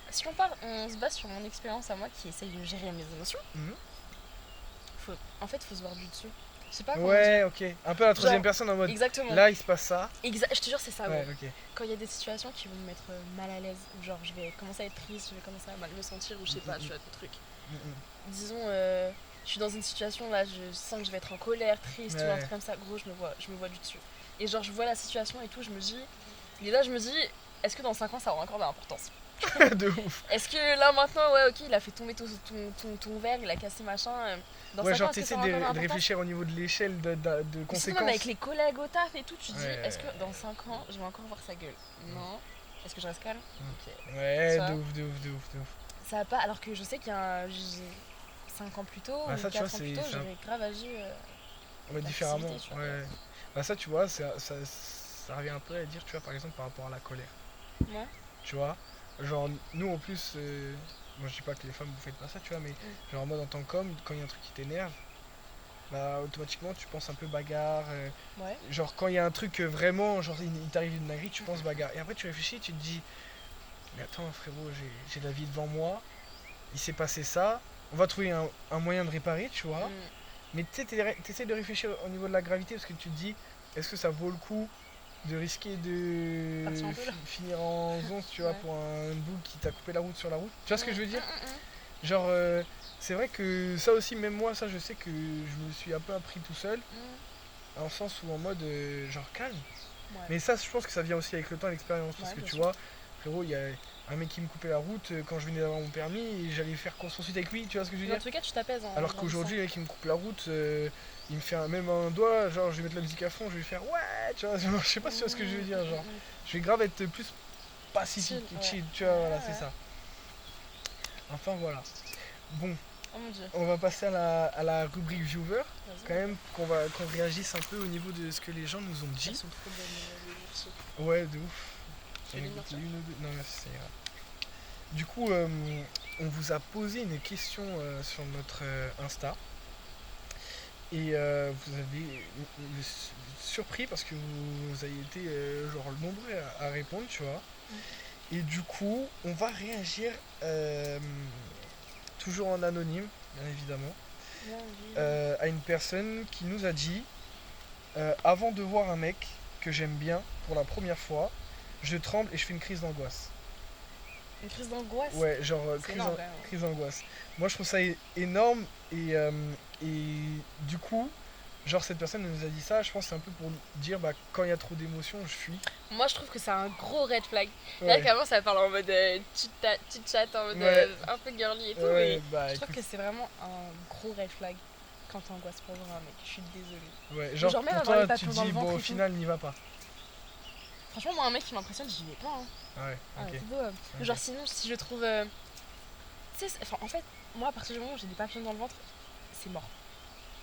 si on se base sur mon expérience à moi qui essaye de gérer mes émotions, en fait, faut se voir du dessus. Je sais pas comment dire. Ok. Un peu la troisième personne en mode. Exactement. Là, il se passe ça. Je te jure, c'est ça. Okay. Quand il y a des situations qui vont me mettre mal à l'aise, genre je vais commencer à être triste, je vais commencer à mal me sentir, ou je sais pas, tu vois, des trucs. Disons, je suis dans une situation là, je sens que je vais être en colère, triste, ou un truc comme ça, gros, je me vois du dessus. Et genre, je vois la situation et tout, je me dis. Et là, je me dis, est-ce que dans 5 ans, ça aura encore de l'importance? De ouf. Est-ce que là maintenant, ouais, ok, il a fait tomber ton verre, il a cassé machin. Dans 5 genre ans, t'essaies de réfléchir au niveau de l'échelle de conséquences. Même avec les collègues au taf et tout, tu dis, est-ce que dans 5 ans, je vais encore voir sa gueule? Non. Est-ce que je reste calme? Ok. Ouais, de ouf. Ça va pas, alors que je sais qu'il y a 5 ans plus tôt, ou 4 ans plus tôt, j'aurais grave agi différemment. Ouais. Bah ça, tu vois, ça revient un peu à dire, tu vois, par exemple, par rapport à la colère. Ouais. Tu vois, genre, nous en plus, moi je dis pas que les femmes vous faites pas ça, tu vois, mais genre en mode en tant qu'homme, quand il y a un truc qui t'énerve, bah automatiquement tu penses un peu bagarre. Genre quand il y a un truc vraiment, genre il t'arrive une dinguerie, tu penses bagarre. Et après tu réfléchis, tu te dis, mais attends frérot, j'ai la vie devant moi, il s'est passé ça, on va trouver un moyen de réparer, tu vois. Mais tu essaies de réfléchir au niveau de la gravité parce que tu te dis, est-ce que ça vaut le coup de risquer de finir en zonze, tu vois, pour un bout qui t'a coupé la route sur la route. Tu vois ce que je veux dire? Genre, c'est vrai que ça aussi, même moi, ça je sais que je me suis un peu appris tout seul, en sens où en mode, genre calme. Mais ça, je pense que ça vient aussi avec le temps et l'expérience, parce que tu vois, frérot, il y a un mec qui me coupait la route quand je venais d'avoir mon permis et j'allais faire course poursuite avec lui, tu vois ce que je veux dire? En tout cas, tu t'apaises. Alors qu'aujourd'hui, le mec qui me coupe la route, il me fait même un doigt, genre je vais mettre la musique à fond, je vais faire ouais, tu vois, je sais pas si tu vois ce que je veux dire, genre je vais grave être plus pacifique, chill, tu vois, voilà, c'est ça. Enfin voilà. Bon, on va passer à la rubrique viewer, quand même, qu'on réagisse un peu au niveau de ce que les gens nous ont dit. Elles sont trop bonnes, ouais, de ouf. Non, merci, ça ira. Du coup, on vous a posé une question sur notre Insta. Et vous avez surpris parce que vous avez été genre nombreux à répondre, tu vois. Et du coup, on va réagir toujours en anonyme, bien évidemment, à une personne qui nous a dit avant de voir un mec que j'aime bien pour la première fois, je tremble et je fais une crise d'angoisse. Une crise d'angoisse? Ouais, genre crise d'angoisse. Moi je trouve ça énorme et du coup, genre cette personne nous a dit ça, je pense que c'est un peu pour dire bah quand il y a trop d'émotions, je fuis. Moi je trouve que c'est un gros red flag. Là qu'avant ça parle en mode chit chat, en mode un peu girly et tout, mais je trouve que c'est vraiment un gros red flag quand t'angoisses pour voir un mec, je suis désolée. Ouais, genre même pour toi tu te dis bon au final n'y va pas. Franchement moi un mec qui m'impressionne j'y vais pas hein. Ouais, ok. C'est beau. Genre sinon si je trouve... Tu sais, en fait, moi à partir du moment où j'ai des papillons dans le ventre, c'est mort.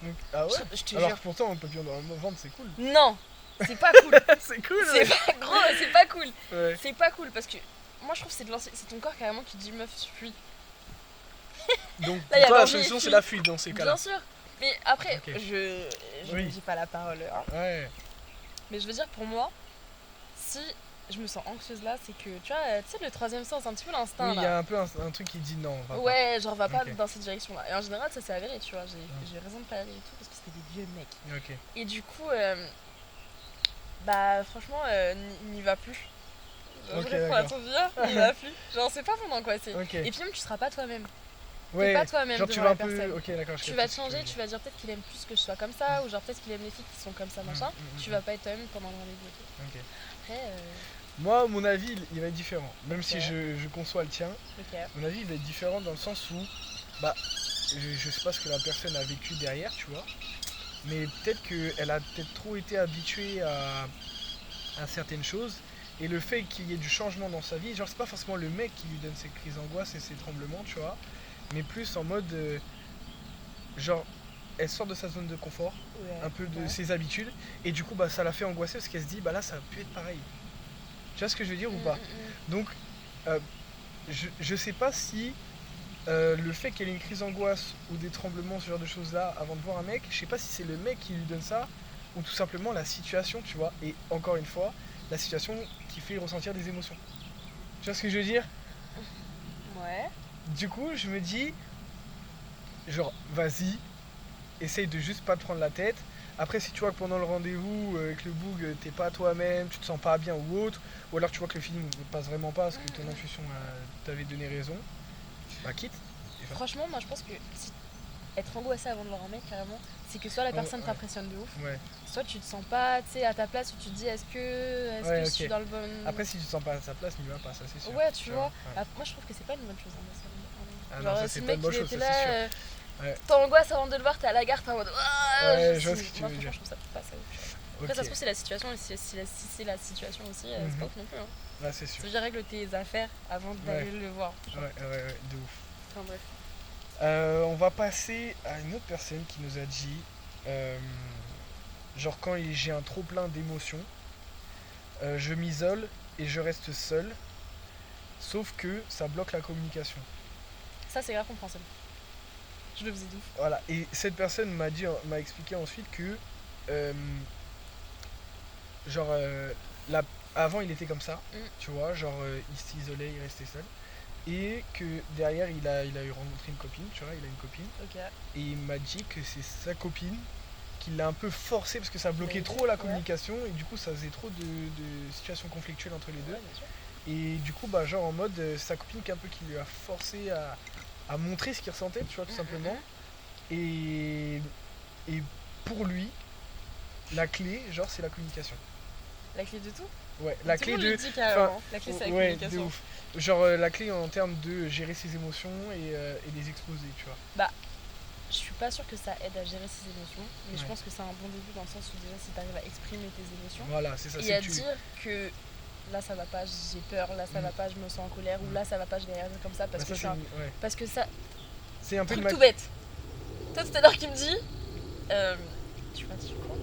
Donc, ah ouais je te alors jure. Pourtant un papillon dans le ventre c'est cool. Non, c'est pas cool. C'est cool. C'est pas gros, c'est pas cool. Ouais. C'est pas cool parce que moi je trouve que c'est ton corps carrément qui dit meuf fuis. Donc là, pour toi la solution c'est la fuite dans ces cas-là. Bien sûr. Mais après je ne dis pas la parole hein. Ouais. Mais je veux dire pour moi si je me sens anxieuse là, c'est que tu vois, tu sais le troisième sens, un petit peu l'instinct. Oui, il y a un peu un truc qui dit non, va pas. Ouais, genre va pas dans cette direction là. Et en général, ça s'est avéré, tu vois, j'ai raison de pas aller et tout parce que c'était des vieux mecs. Ok. Et du coup, bah franchement, n'y va plus. Genre, je réponds à ton vieux, n'y va plus. Genre, c'est pas bon d'angoisser. Okay. Et puis même, tu seras pas toi-même. Ouais, t'es pas toi-même genre devant tu vas la un peu... personne. Ok, d'accord. Tu vas te changer, tu vas dire peut-être qu'il aime plus que je sois comme ça, ou genre peut-être qu'il aime les filles qui sont comme ça, machin. Tu vas pas être toi-même pendant le rendez-vous. Ok. Après, moi, mon avis, il va être différent. Même si je conçois le tien, mon avis, il va être différent dans le sens où, bah, je sais pas ce que la personne a vécu derrière, tu vois, mais peut-être qu'elle a peut-être trop été habituée à certaines choses, et le fait qu'il y ait du changement dans sa vie, genre, c'est pas forcément le mec qui lui donne ses crises d'angoisse et ses tremblements, tu vois, mais plus en mode, genre, elle sort de sa zone de confort, un peu de ses habitudes, et du coup, bah, ça la fait angoisser parce qu'elle se dit, bah là, ça va plus être pareil. Tu vois ce que je veux dire ou pas? Donc, je sais pas si le fait qu'elle ait une crise d'angoisse ou des tremblements, ce genre de choses là, avant de voir un mec, je sais pas si c'est le mec qui lui donne ça ou tout simplement la situation, tu vois. Et encore une fois, la situation qui fait ressentir des émotions. Tu vois ce que je veux dire? Ouais. Du coup, je me dis, genre, vas-y, essaye de juste pas te prendre la tête. Après, si tu vois que pendant le rendez-vous avec le boug, t'es pas toi-même, tu te sens pas bien ou autre, ou alors tu vois que le film ne passe vraiment pas parce que ton intuition t'avait donné raison, bah quitte. Franchement, moi je pense que si être angoissé avant de voir un mec, carrément, c'est que soit la personne t'impressionne de ouf, soit tu te sens pas à ta place, où tu te dis est-ce que je suis dans le bon. Après, si tu te sens pas à sa place, n'y va pas, ça c'est sûr. Ouais, tu vois. Moi je trouve que c'est pas une bonne chose. Ah non, ça c'est pas une bonne chose, ça c'est sûr. T'angoisses avant de le voir, t'es à la gare, t'es en mode. Ouais, je vois ce que tu veux dire. Je trouve ça pas ça. Après, ça se trouve, c'est la situation, et si c'est la situation aussi, c'est pas ouf non plus. Ouais, c'est sûr. Tu veux règle tes affaires avant d'aller le voir. Ouais, de ouf. Enfin, bref. On va passer à une autre personne qui nous a dit genre, quand j'ai un trop plein d'émotions, je m'isole et je reste seul, sauf que ça bloque la communication. Ça, c'est grave compréhensible. Je le faisais d'ouf. Voilà, et cette personne m'a expliqué ensuite que genre avant il était comme ça, tu vois, genre il s'isolait, il restait seul, et que derrière il a eu rencontré une copine, tu vois, il a une copine, et il m'a dit que c'est sa copine qui l'a un peu forcé parce que ça bloquait trop la communication, et du coup ça faisait trop de situations conflictuelles entre les deux, et du coup bah genre en mode sa copine qui lui a forcé à montrer ce qu'il ressentait, tu vois, tout simplement. Et pour lui, la clé, genre, c'est la communication. La clé de tout? Ouais, la clé de. La clé, c'est la communication. De ouf. Genre, la clé en termes de gérer ses émotions et les exposer, tu vois. Bah, je suis pas sûre que ça aide à gérer ses émotions, mais je pense que c'est un bon début dans le sens où déjà, si t'arrives à exprimer tes émotions, voilà, c'est ça, et à dire que là ça va pas, j'ai peur, là ça va pas, je me sens en colère, ou là ça va pas, je vais réagir comme ça parce que ça, parce que ça. C'est un peu truc tout bête. Toi tout à l'heure qui me dit tu m'as dit quoi,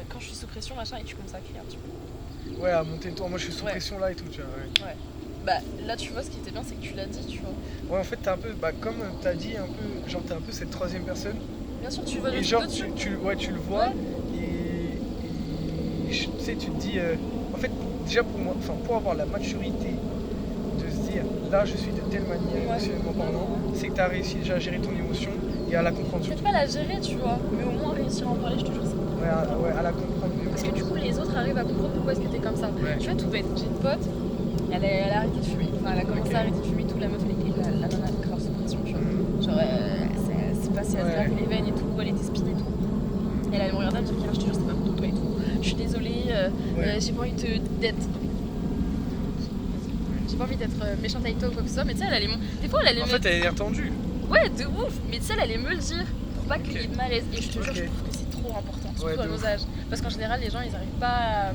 quand je suis sous pression machin, et tu commences à crier un petit peu. Ouais, à monter le ton, moi je suis sous pression là et tout, tu vois. Ouais. Bah là tu vois, ce qui était bien c'est que tu l'as dit, tu vois. Ouais, en fait t'es un peu, bah comme t'as dit un peu, genre t'es un peu cette troisième personne. Bien sûr, tu vois le et genre tu le vois, et tu sais, tu te dis en fait déjà pour moi, enfin pour avoir la maturité de se dire là je suis de telle manière émotionnellement parlant, c'est que tu as réussi déjà à gérer ton émotion et à la comprendre. Peut-être pas la gérer, tu vois, mais au moins réussir à en parler, je te jure. Ouais, à la comprendre. Parce que du coup les autres arrivent à comprendre pourquoi est-ce que t'es comme ça. Tu vois, tout bête, j'ai une pote, elle a arrêté de fumer, enfin elle a commencé à arrêter de fumer, tout, la meuf elle était la nana grave sous pression, tu vois. Genre c'est passé à se graver les veines et tout, elle était speed et tout. Et elle me regardait, elle me dit je te jure c'est pas pour toi et tout. Je suis désolée, j'ai pas envie d'être. J'ai pas envie d'être méchante avec toi ou quoi que ce soit, mais tu sais, elle allait. Des fois, elle allait. En fait, elle a l'air tendue. Ouais, de ouf, mais tu sais, elle allait me le dire pour pas qu'il y ait de malaise. Et je te jure, je trouve que c'est trop important, surtout à nos âges. Parce qu'en général, les gens ils arrivent pas à.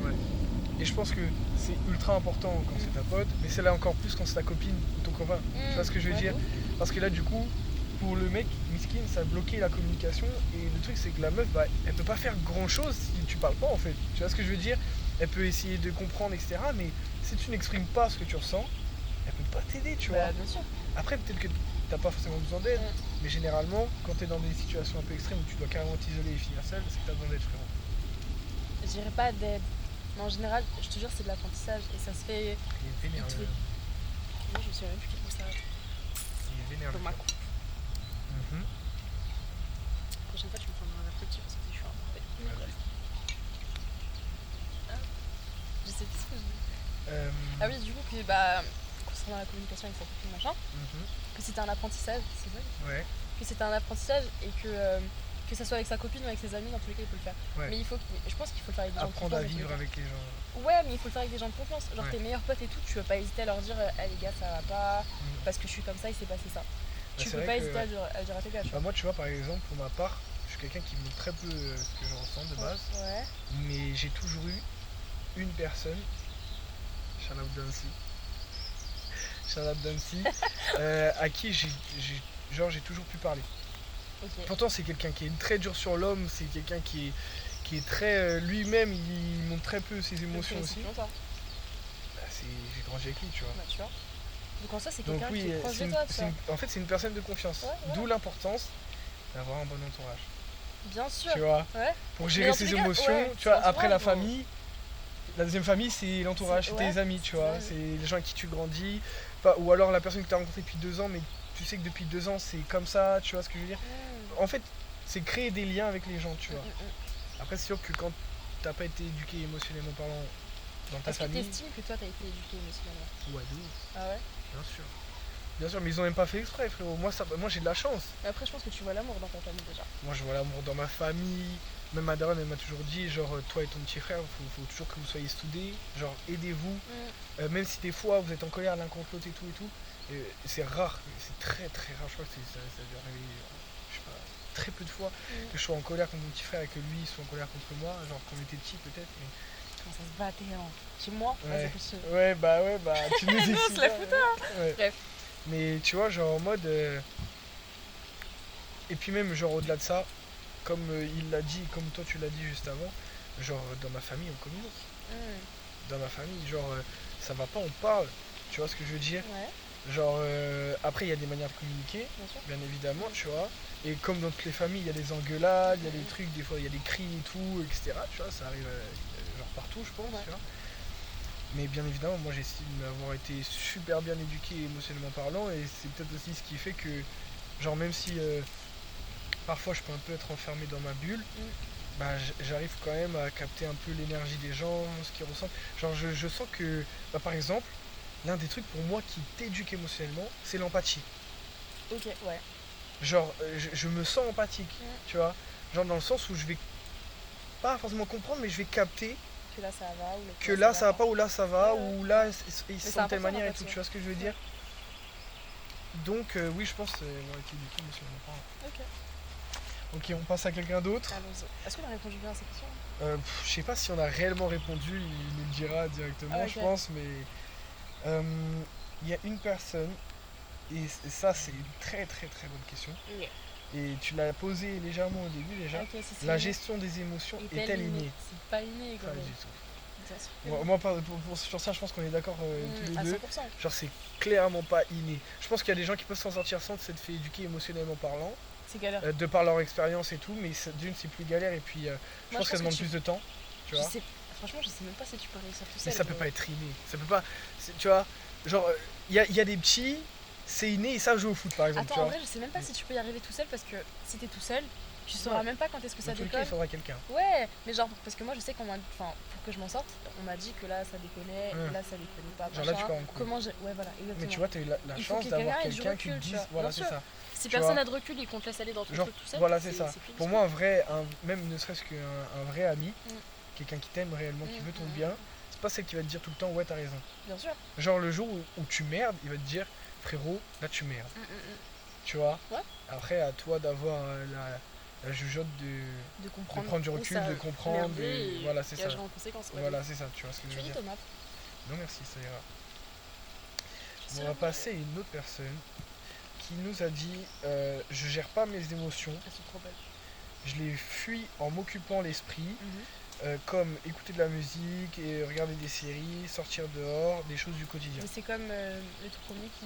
Et je pense que c'est ultra important quand c'est ta pote, mais c'est là encore plus quand c'est ta copine ou ton copain. Tu vois ce que je veux dire? Parce que là, du coup, pour le mec, miskin, ça a bloqué la communication. Et le truc, c'est que la meuf, bah, elle peut pas faire grand chose si tu parles pas en fait. Tu vois ce que je veux dire? Elle peut essayer de comprendre, etc. Mais si tu n'exprimes pas ce que tu ressens, elle peut pas t'aider, tu vois. Bien sûr. Après, peut-être que t'as pas forcément besoin d'aide, mais généralement, quand t'es dans des situations un peu extrêmes où tu dois carrément t'isoler et finir seul, c'est que t'as besoin d'aide, frérot. Je dirais pas d'aide. Mais en général, je te jure, c'est de l'apprentissage et ça se fait. Il est vénère. Moi, je me souviens même plus quel mot ça. Il est vénère. Dans ma coupe. La prochaine fois, tu me prendras un verre petit parce que je suis un peu. Bref. Je sais plus ce que je dis. Ah oui, du coup, que concernant la communication avec sa copine, machin, que c'était un apprentissage, c'est vrai. Ouais. Que c'était un apprentissage et que ça soit avec sa copine ou avec ses amis, dans tous les cas, il faut le faire. Ouais. Mais je pense qu'il faut le faire avec des gens de confiance. Apprendre à vivre avec les gens. Ouais, mais il faut le faire avec des gens de confiance. Genre tes meilleurs potes et tout, tu vas pas hésiter à leur dire les gars, ça va pas, parce que je suis comme ça, il s'est passé ça. Tu peux pas hésiter à le dire à tes gars. Moi, tu vois, par exemple, pour ma part, je suis quelqu'un qui montre très peu ce que je ressens de base. Ouais. Mais j'ai toujours eu une personne, Charlotte Dancy, à qui j'ai toujours pu parler. Okay. Pourtant, c'est quelqu'un qui est très dur sur l'homme, c'est quelqu'un qui est très. Lui-même, il montre très peu ses émotions aussi. Longtemps. J'ai grandi avec lui, tu vois. Bah, tu vois. Donc Donc en ça, c'est Donc quelqu'un oui, qui est proche de toi, tu vois. en fait, c'est une personne de confiance. Ouais. D'où l'importance d'avoir un bon entourage. Bien sûr. Tu vois, Ouais. pour gérer ses émotions, tu vois, après la famille, la deuxième famille, c'est l'entourage, c'est tes amis, tu vois, c'est les gens avec qui tu grandis, ou alors la personne que tu as rencontrée depuis 2 ans, mais tu sais que depuis 2 ans, c'est comme ça, tu vois ce que je veux dire. En fait, c'est créer des liens avec les gens, tu vois. Après, c'est sûr que quand t'as pas été éduqué émotionnellement parlant dans ta famille... Est-ce que t'estimes que toi, t'as été éduqué émotionnellement? Ouais, de ouf. Ah ouais? Bien sûr. Bien sûr, mais ils ont même pas fait exprès, frérot. Moi j'ai de la chance. Mais après, je pense que tu vois l'amour dans ta famille déjà. Moi, je vois l'amour dans ma famille. Même ma daronne, elle m'a toujours dit, genre, toi et ton petit frère, faut toujours que vous soyez soudés. Genre, aidez-vous. Même si des fois, vous êtes en colère l'un contre l'autre et tout. C'est rare, c'est très très rare. Je crois que ça a dû arriver, je sais pas, très peu de fois que je sois en colère contre mon petit frère et que lui soit en colère contre moi. Genre, quand on était petit, peut-être. Mais... Quand ça se battait, hein. Chez moi, ouais, bah, tu nous dis. Non, on se la foutait, hein. Ouais. Bref. Mais tu vois, genre en mode. Et puis même, genre au-delà de ça, comme il l'a dit, comme toi tu l'as dit juste avant, genre dans ma famille on communique. Dans ma famille, genre ça va pas, on parle. Tu vois ce que je veux dire? Genre après il y a des manières de communiquer, bien évidemment, tu vois. Et comme dans toutes les familles, il y a des engueulades, il y a des trucs, des fois il y a des cris et tout, etc. Tu vois, ça arrive genre partout, je pense, tu vois. Mais bien évidemment, moi j'estime avoir été super bien éduqué émotionnellement parlant, et c'est peut-être aussi ce qui fait que, genre même si parfois je peux un peu être enfermé dans ma bulle, bah j'arrive quand même à capter un peu l'énergie des gens, ce qu'ils ressentent. Genre je sens que, bah, par exemple, l'un des trucs pour moi qui t'éduque émotionnellement, c'est l'empathie. Ok, ouais. Genre je me sens empathique, tu vois. Genre dans le sens où je vais pas forcément comprendre, mais je vais capter que là ça va, ou que là ça va pas, ou là ça va, ou là ils se sentent de telle manière et tout, tu vois ce que je veux dire. Donc oui, je pense avoir été éduqué émotionnellement. Ok, on passe à quelqu'un d'autre. Allons-y. Est-ce qu'on a répondu bien à cette question? Je sais pas si on a réellement répondu, il nous le dira directement, je pense, mais il y a une personne, et ça c'est une très très très bonne question. Et tu l'as posé légèrement au début déjà. La gestion des émotions est-elle innée? C'est pas inné, quoi. Moi sur ça, je pense qu'on est d'accord tous les deux. Genre, c'est clairement pas inné. Je pense qu'il y a des gens qui peuvent s'en sortir sans s'être fait éduquer émotionnellement parlant. C'est galère. De par leur expérience et tout, mais d'une, c'est plus galère, et puis je pense que ça demande plus de temps. Tu vois. Franchement, je sais même pas si tu peux réussir tout seul. Mais ça peut pas être inné. Ça peut pas. Tu vois, genre, il y a des petits, c'est inné, ils savent jouer au foot par exemple. Attends, en vrai, je sais même pas si tu peux y arriver tout seul, parce que si t'es tout seul, tu sauras même pas quand est-ce que ça déconne. Il faudra quelqu'un. Ouais, mais genre, parce que moi je sais qu'on m'a. Enfin, pour que je m'en sorte, on m'a dit que là ça déconnait, et là ça déconnait pas. Genre là tu pars en couille. Comment j'ai. Ouais, voilà, exactement. Mais tu vois, t'as eu la chance d'avoir quelqu'un qui te dise. Voilà, c'est ça. Si personne n'a de recul et qu'on te laisse aller dans ton truc tout seul, voilà, c'est ça. Pour moi, même ne serait-ce qu'un vrai ami, quelqu'un qui t'aime réellement, qui veut ton bien, c'est pas celle qui va te dire tout le temps ouais, t'as raison. Bien sûr. Genre le jour où tu merdes, il va te dire frérot, là tu merdes. Tu vois. Après, à toi d'avoir la jugeote de prendre du recul, de comprendre, voilà, c'est ça. Voilà, c'est ça, tu vois ce que je veux dire. Non, merci, ça ira. On va passer à une autre personne qui nous a dit je gère pas mes émotions. Elles sont trop belles. Je les fuis en m'occupant l'esprit, comme écouter de la musique et regarder des séries, sortir dehors, des choses du quotidien. Mais c'est comme le tout premier qui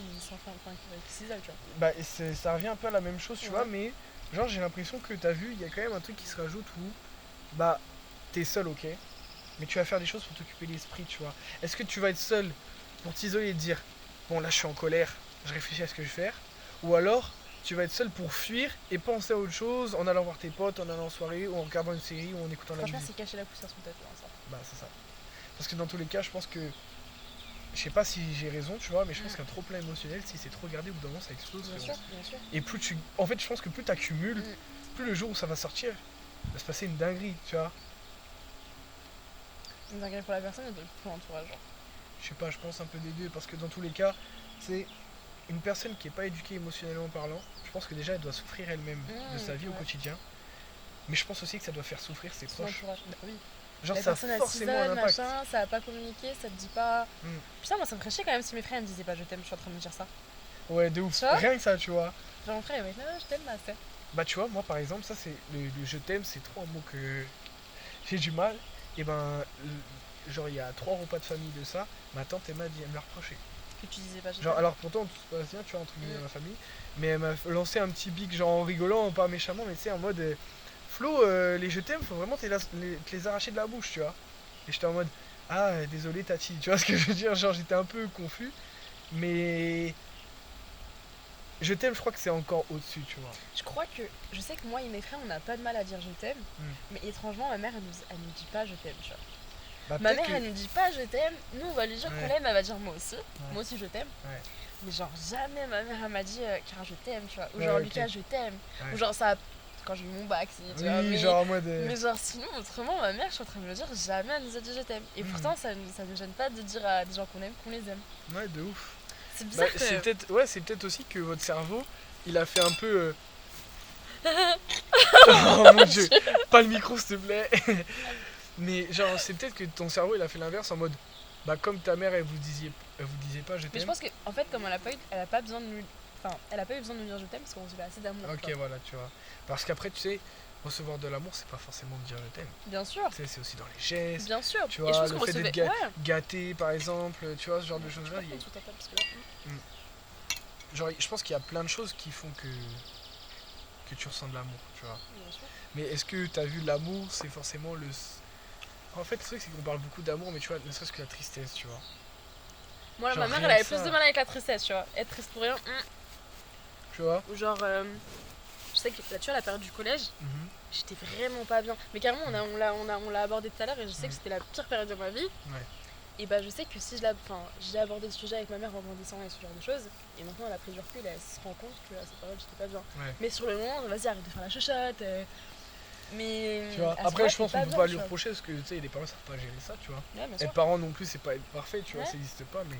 s'isole, tu vois. Bah ça revient un peu à la même chose, tu vois, mais genre j'ai l'impression que t'as vu, il y a quand même un truc qui se rajoute où bah t'es seul, ok, mais tu vas faire des choses pour t'occuper l'esprit, tu vois. Est-ce que tu vas être seul pour t'isoler et te dire bon là je suis en colère, je réfléchis à ce que je vais faire, ou alors tu vas être seul pour fuir et penser à autre chose en allant voir tes potes, en allant en soirée, ou en regardant une série, ou en écoutant la musique. Franchement, c'est cacher la poussière sous ta tête, ça. Bah c'est ça. Parce que dans tous les cas, je pense que, je sais pas si j'ai raison, tu vois, mais je pense qu'un trop plein émotionnel, si c'est trop gardé, au bout d'un moment ça explose. Bien sûr. Et plus en fait, je pense que plus t'accumules, plus le jour où ça va sortir, il va se passer une dinguerie, tu vois. Une dinguerie pour la personne et pour l'entourage. Je sais pas, je pense un peu des deux, parce que dans tous les cas, c'est une personne qui est pas éduquée émotionnellement parlant, je pense que déjà elle doit souffrir elle-même de sa vie au quotidien, mais je pense aussi que ça doit faire souffrir ses proches. Oui. Genre la ça personne a forcément un impact. Machin, ça va pas communiquer, ça te dit pas. Putain, moi ça me ferait chier quand même si mes frères me disaient pas je t'aime, je suis en train de me dire ça. Ouais, de ouf. Rien que ça, tu vois. Genre mon frère il va dire je t'aime, ma sœur. Bah tu vois, moi par exemple, ça c'est le je t'aime, c'est trop un mot que j'ai du mal. Et ben genre il y a 3 repas de famille de ça, ma tante Emma dit, elle me l'a reproché. Que tu disais pas je Genre, t'aime. alors pourtant, tout se passe bien, tu vois, entre guillemets, dans la famille. Mais elle m'a lancé un petit bic, genre en rigolant, pas méchamment, mais tu sais, en mode Flo, les je t'aime, faut vraiment te les arracher de la bouche, tu vois. Et j'étais en mode ah, désolé, Tati, tu vois ce que je veux dire? Genre, j'étais un peu confus. Mais je t'aime, je crois que c'est encore au-dessus, tu vois. Je crois que. Je sais que moi et mes frères, on n'a pas de mal à dire je t'aime. Mais étrangement, ma mère, elle nous dit pas je t'aime, tu vois. Bah, ma mère, elle nous dit pas je t'aime. Nous, on va lui dire qu'on l'aime, elle va dire moi aussi. Ouais. Moi aussi, je t'aime. Ouais. Mais genre, jamais ma mère, elle m'a dit car je t'aime, tu vois. Ou genre, Lucas, je t'aime. Ouais. Ou genre, ça. Quand j'ai eu mon bac, tu vois. Oui, Mais, genre en mode. mais genre, sinon, autrement, ma mère, je suis en train de me dire, jamais elle nous a dit je t'aime. Et pourtant, ça me gêne pas de dire à des gens qu'on aime qu'on les aime. Ouais, de ouf. C'est bizarre. C'est peut-être aussi que votre cerveau, il a fait un peu. Oh mon dieu, pas le micro s'il te plaît. Mais genre, c'est peut-être que ton cerveau, il a fait l'inverse en mode. Bah, comme ta mère, elle vous disait pas je t'aime. Mais je pense que, en fait, comme elle a pas besoin de nous. Enfin, elle a pas eu besoin de nous dire je t'aime parce qu'on recevait assez d'amour. Ok, voilà, tu vois. Parce qu'après, tu sais, recevoir de l'amour, c'est pas forcément de dire je t'aime. Bien sûr. Tu sais, c'est aussi dans les gestes. Bien sûr. Tu vois, le fait d'être gâté, par exemple, tu vois, ce genre de choses-là. Genre, je pense qu'il y a plein de choses qui font que tu ressens de l'amour, tu vois. Bien sûr. Mais est-ce que t'as vu l'amour, c'est forcément le. En fait, le truc, c'est qu'on parle beaucoup d'amour, mais tu vois, ne serait-ce que la tristesse, tu vois. Moi, genre, ma mère, elle avait plus de mal avec la tristesse, tu vois. Être triste pour rien. Tu vois. Ou genre, je sais que là, tu vois, la période du collège, j'étais vraiment pas bien. Mais carrément, on l'a abordé tout à l'heure et je sais que c'était la pire période de ma vie. Ouais. Et bah, je sais que si j'ai abordé le sujet avec ma mère en grandissant et ce genre de choses. Et maintenant, elle a pris du recul et elle se rend compte que à cette période, j'étais pas bien. Ouais. Mais sur le moment, vas-y, arrête de faire la chochotte. Mais. Tu vois, après, je pense qu'on peut pas lui reprocher parce que tu sais, les parents savent pas gérer ça, tu vois. Ouais, bien être sûr. parent non plus, c'est pas être parfait, tu vois, ça n'existe pas, mais.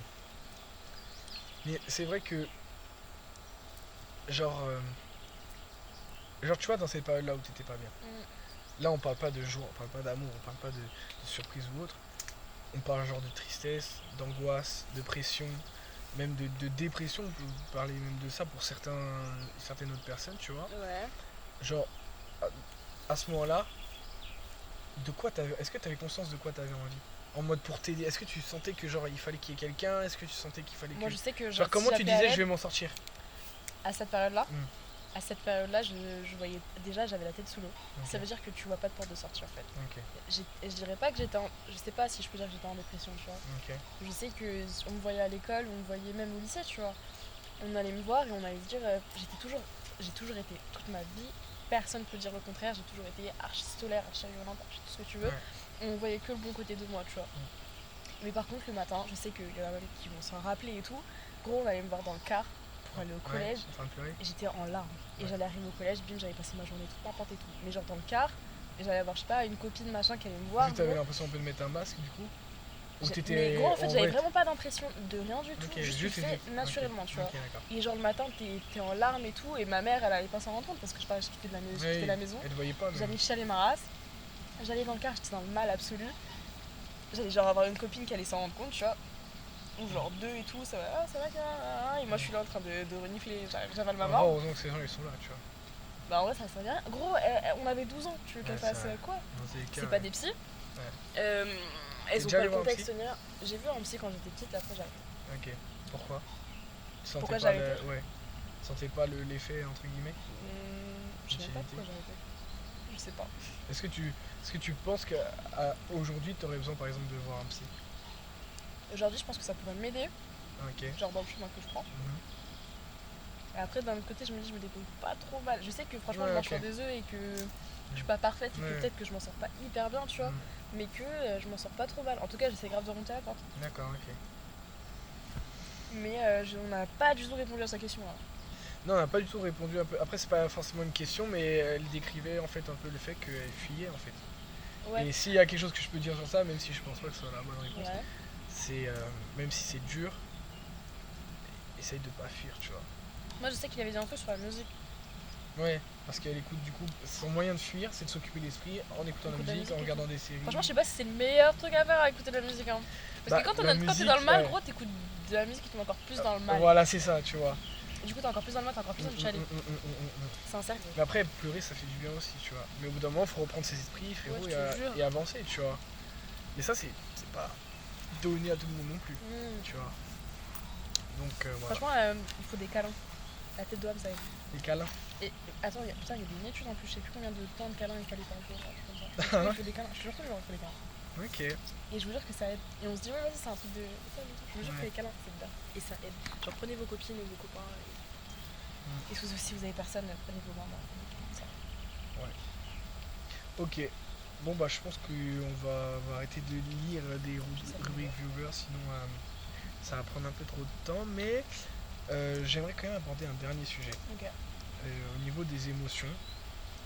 Mais c'est vrai que. Genre, tu vois, dans cette période-là où t'étais pas bien. Là, on parle pas de joie, on parle pas d'amour, on parle pas de surprise ou autre. On parle genre de tristesse, d'angoisse, de pression, même de dépression. On peut parler même de ça pour certaines autres personnes, tu vois. Ouais. Genre, à ce moment-là, est-ce que t'avais conscience de quoi t'avais envie? En mode pour t'aider, est-ce que tu sentais que genre il fallait qu'il y ait quelqu'un? Est-ce que tu sentais qu'il fallait Moi, je sais que genre comment tu disais je vais m'en sortir? À cette période-là, je voyais déjà, j'avais la tête sous l'eau. Okay. Ça veut dire que tu vois pas de porte de sortie en fait. Okay. Je dirais pas que je sais pas si je peux dire que j'étais en dépression, tu vois. Okay. Je sais que on me voyait à l'école, on me voyait même au lycée, tu vois. On allait me voir et on allait se dire, j'ai toujours été toute ma vie. Personne peut dire le contraire. J'ai toujours été archi solaire, archi violente, archi tout ce que tu veux. Ouais. On voyait que le bon côté de moi, tu vois. Mais par contre le matin, je sais qu'il y en a même qui vont s'en rappeler et tout. Gros, on allait me voir dans le car. Aller au collège et j'étais en larmes et j'allais arriver au collège, bim, j'allais passer ma journée toute pimpante et tout, mais genre dans le car et j'allais avoir je sais pas une copine machin qui allait me voir. T'avais l'impression un peu de mettre un masque du coup ou mais gros en fait j'avais vraiment pas d'impression de rien du tout, juste fait naturellement tu vois. Et genre le matin t'es en larmes et tout et ma mère elle allait pas s'en rendre compte parce que je quittais de la maison, elle te voyait pas, j'allais chialer ma race, j'allais dans le car, j'étais dans le mal absolu, j'allais genre avoir une copine qui allait s'en rendre compte tu vois. Ou genre 2 et tout, ça va bien, et moi je suis là en train de renifler, j'avale ma mort. Heureusement que ces gens ils sont là, tu vois. Bah en vrai ça sert à rien. Gros, on avait 12 ans, tu veux qu'elle fasse quoi? C'est pas des psys. Elles ont pas le contexte ni rien. J'ai vu un psy quand j'étais petite, après j'ai arrêté. Ok, pourquoi? Pourquoi j'ai arrêté? Ouais. Tu sentais pas l'effet entre guillemets? Je sais même pas pourquoi j'ai arrêté. Je sais pas. Est-ce que tu penses qu'aujourd'hui t'aurais besoin par exemple de voir un psy? Aujourd'hui, je pense que ça pourrait m'aider. Okay. Genre dans le chemin que je prends. Et après, d'un autre côté, je me dis, je me débrouille pas trop mal. Je sais que franchement, je marche sur des œufs et que je suis pas parfaite et que peut-être que je m'en sors pas hyper bien, tu vois. Mais que je m'en sors pas trop mal. En tout cas, j'essaie grave de remonter la pente. D'accord, ok. Mais on n'a pas du tout répondu à sa question là. Non, on n'a pas du tout répondu un peu. Après, c'est pas forcément une question, mais elle décrivait en fait un peu le fait qu'elle fuyait en fait. Ouais. Et s'il y a quelque chose que je peux dire sur ça, même si je pense pas que ce soit la bonne réponse. Ouais. C'est même si c'est dur, essaye de pas fuir, tu vois. Moi je sais qu'il avait dit un truc sur la musique. Ouais, parce qu'elle écoute du coup, son moyen de fuir c'est de s'occuper l'esprit en écoutant la musique, en regardant des séries. Franchement je sais pas si c'est le meilleur truc à faire à écouter de la musique hein. Parce que quand t'es dans le mal, gros t'écoutes de la musique qui te met encore plus dans le mal. Voilà c'est ça, tu vois. Et du coup t'es encore plus dans le mal, t'as encore plus envie de chialer. C'est un cercle. Mais après pleurer ça fait du bien aussi, tu vois. Mais au bout d'un moment faut reprendre ses esprits, frérot, et avancer, tu vois. Mais ça c'est pas donné à tout le monde non plus, tu vois. Donc voilà. Franchement, il faut des câlins. La tête de Ham, ça aide. Des câlins. Et attends, il y a une étude en plus, je sais plus combien de temps de câlins il fallait par jour, comme ça. Il faut des câlins, je te jure que il faut des câlins. Ok. Et je vous jure que ça aide. Et on se dit, ouais, vas-y, c'est un truc de. Je vous jure que les câlins, c'est bien. Et ça aide. Genre, prenez vos copines et vos copains. Et si vous avez personne, prenez vos mamans. Ça. Ouais. Ok. Bon, bah, je pense qu'on va arrêter de lire des rubriques viewers, sinon ça va prendre un peu trop de temps. Mais j'aimerais quand même aborder un dernier sujet. Ok. Au niveau des émotions,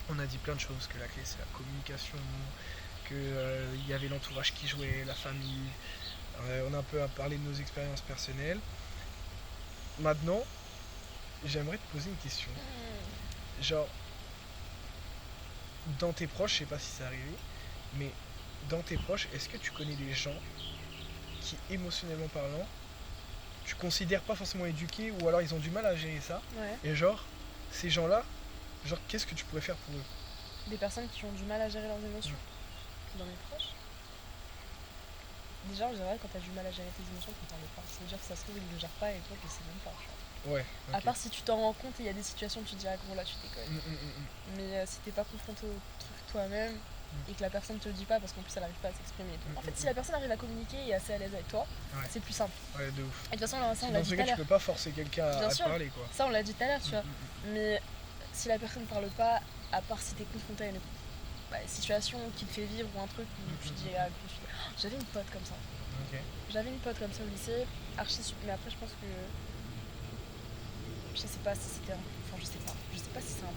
on a dit plein de choses, que la clé c'est la communication, qu'il y avait l'entourage qui jouait, la famille. On a un peu parlé de nos expériences personnelles. Maintenant, j'aimerais te poser une question. Genre, dans tes proches, je sais pas si c'est arrivé, mais dans tes proches, est-ce que tu connais des gens qui, émotionnellement parlant, tu considères pas forcément éduqués, ou alors ils ont du mal à gérer ça, et genre, ces gens-là, genre, qu'est-ce que tu pourrais faire pour eux? Des personnes qui ont du mal à gérer leurs émotions dans mes proches. Déjà, en général, quand t'as du mal à gérer tes émotions, tu t'en parles pas. C'est-à-dire que ça se trouve, ils le gèrent pas et toi, tu le sais même pas. Ouais. Okay. À part si tu t'en rends compte et il y a des situations où tu te dis, ah gros, là, tu déconnes. Mais si t'es pas confronté au truc toi-même et que la personne te le dit pas parce qu'en plus elle arrive pas à s'exprimer et tout. En fait, si la personne arrive à communiquer et est assez à l'aise avec toi, c'est plus simple. Ouais, de ouf. Et de toute façon, ça, on l'a dit tout à l'heure. Tu peux pas forcer quelqu'un à te parler, quoi. Ça, on l'a dit tout à l'heure, tu vois. Mais si la personne parle pas, à part si t'es confronté à une situation qui te fait vivre ou un truc où tu te dis, ah, j'avais une pote comme ça. J'avais une pote comme ça au lycée, mais après je pense que je sais pas si c'était je sais pas si c'est un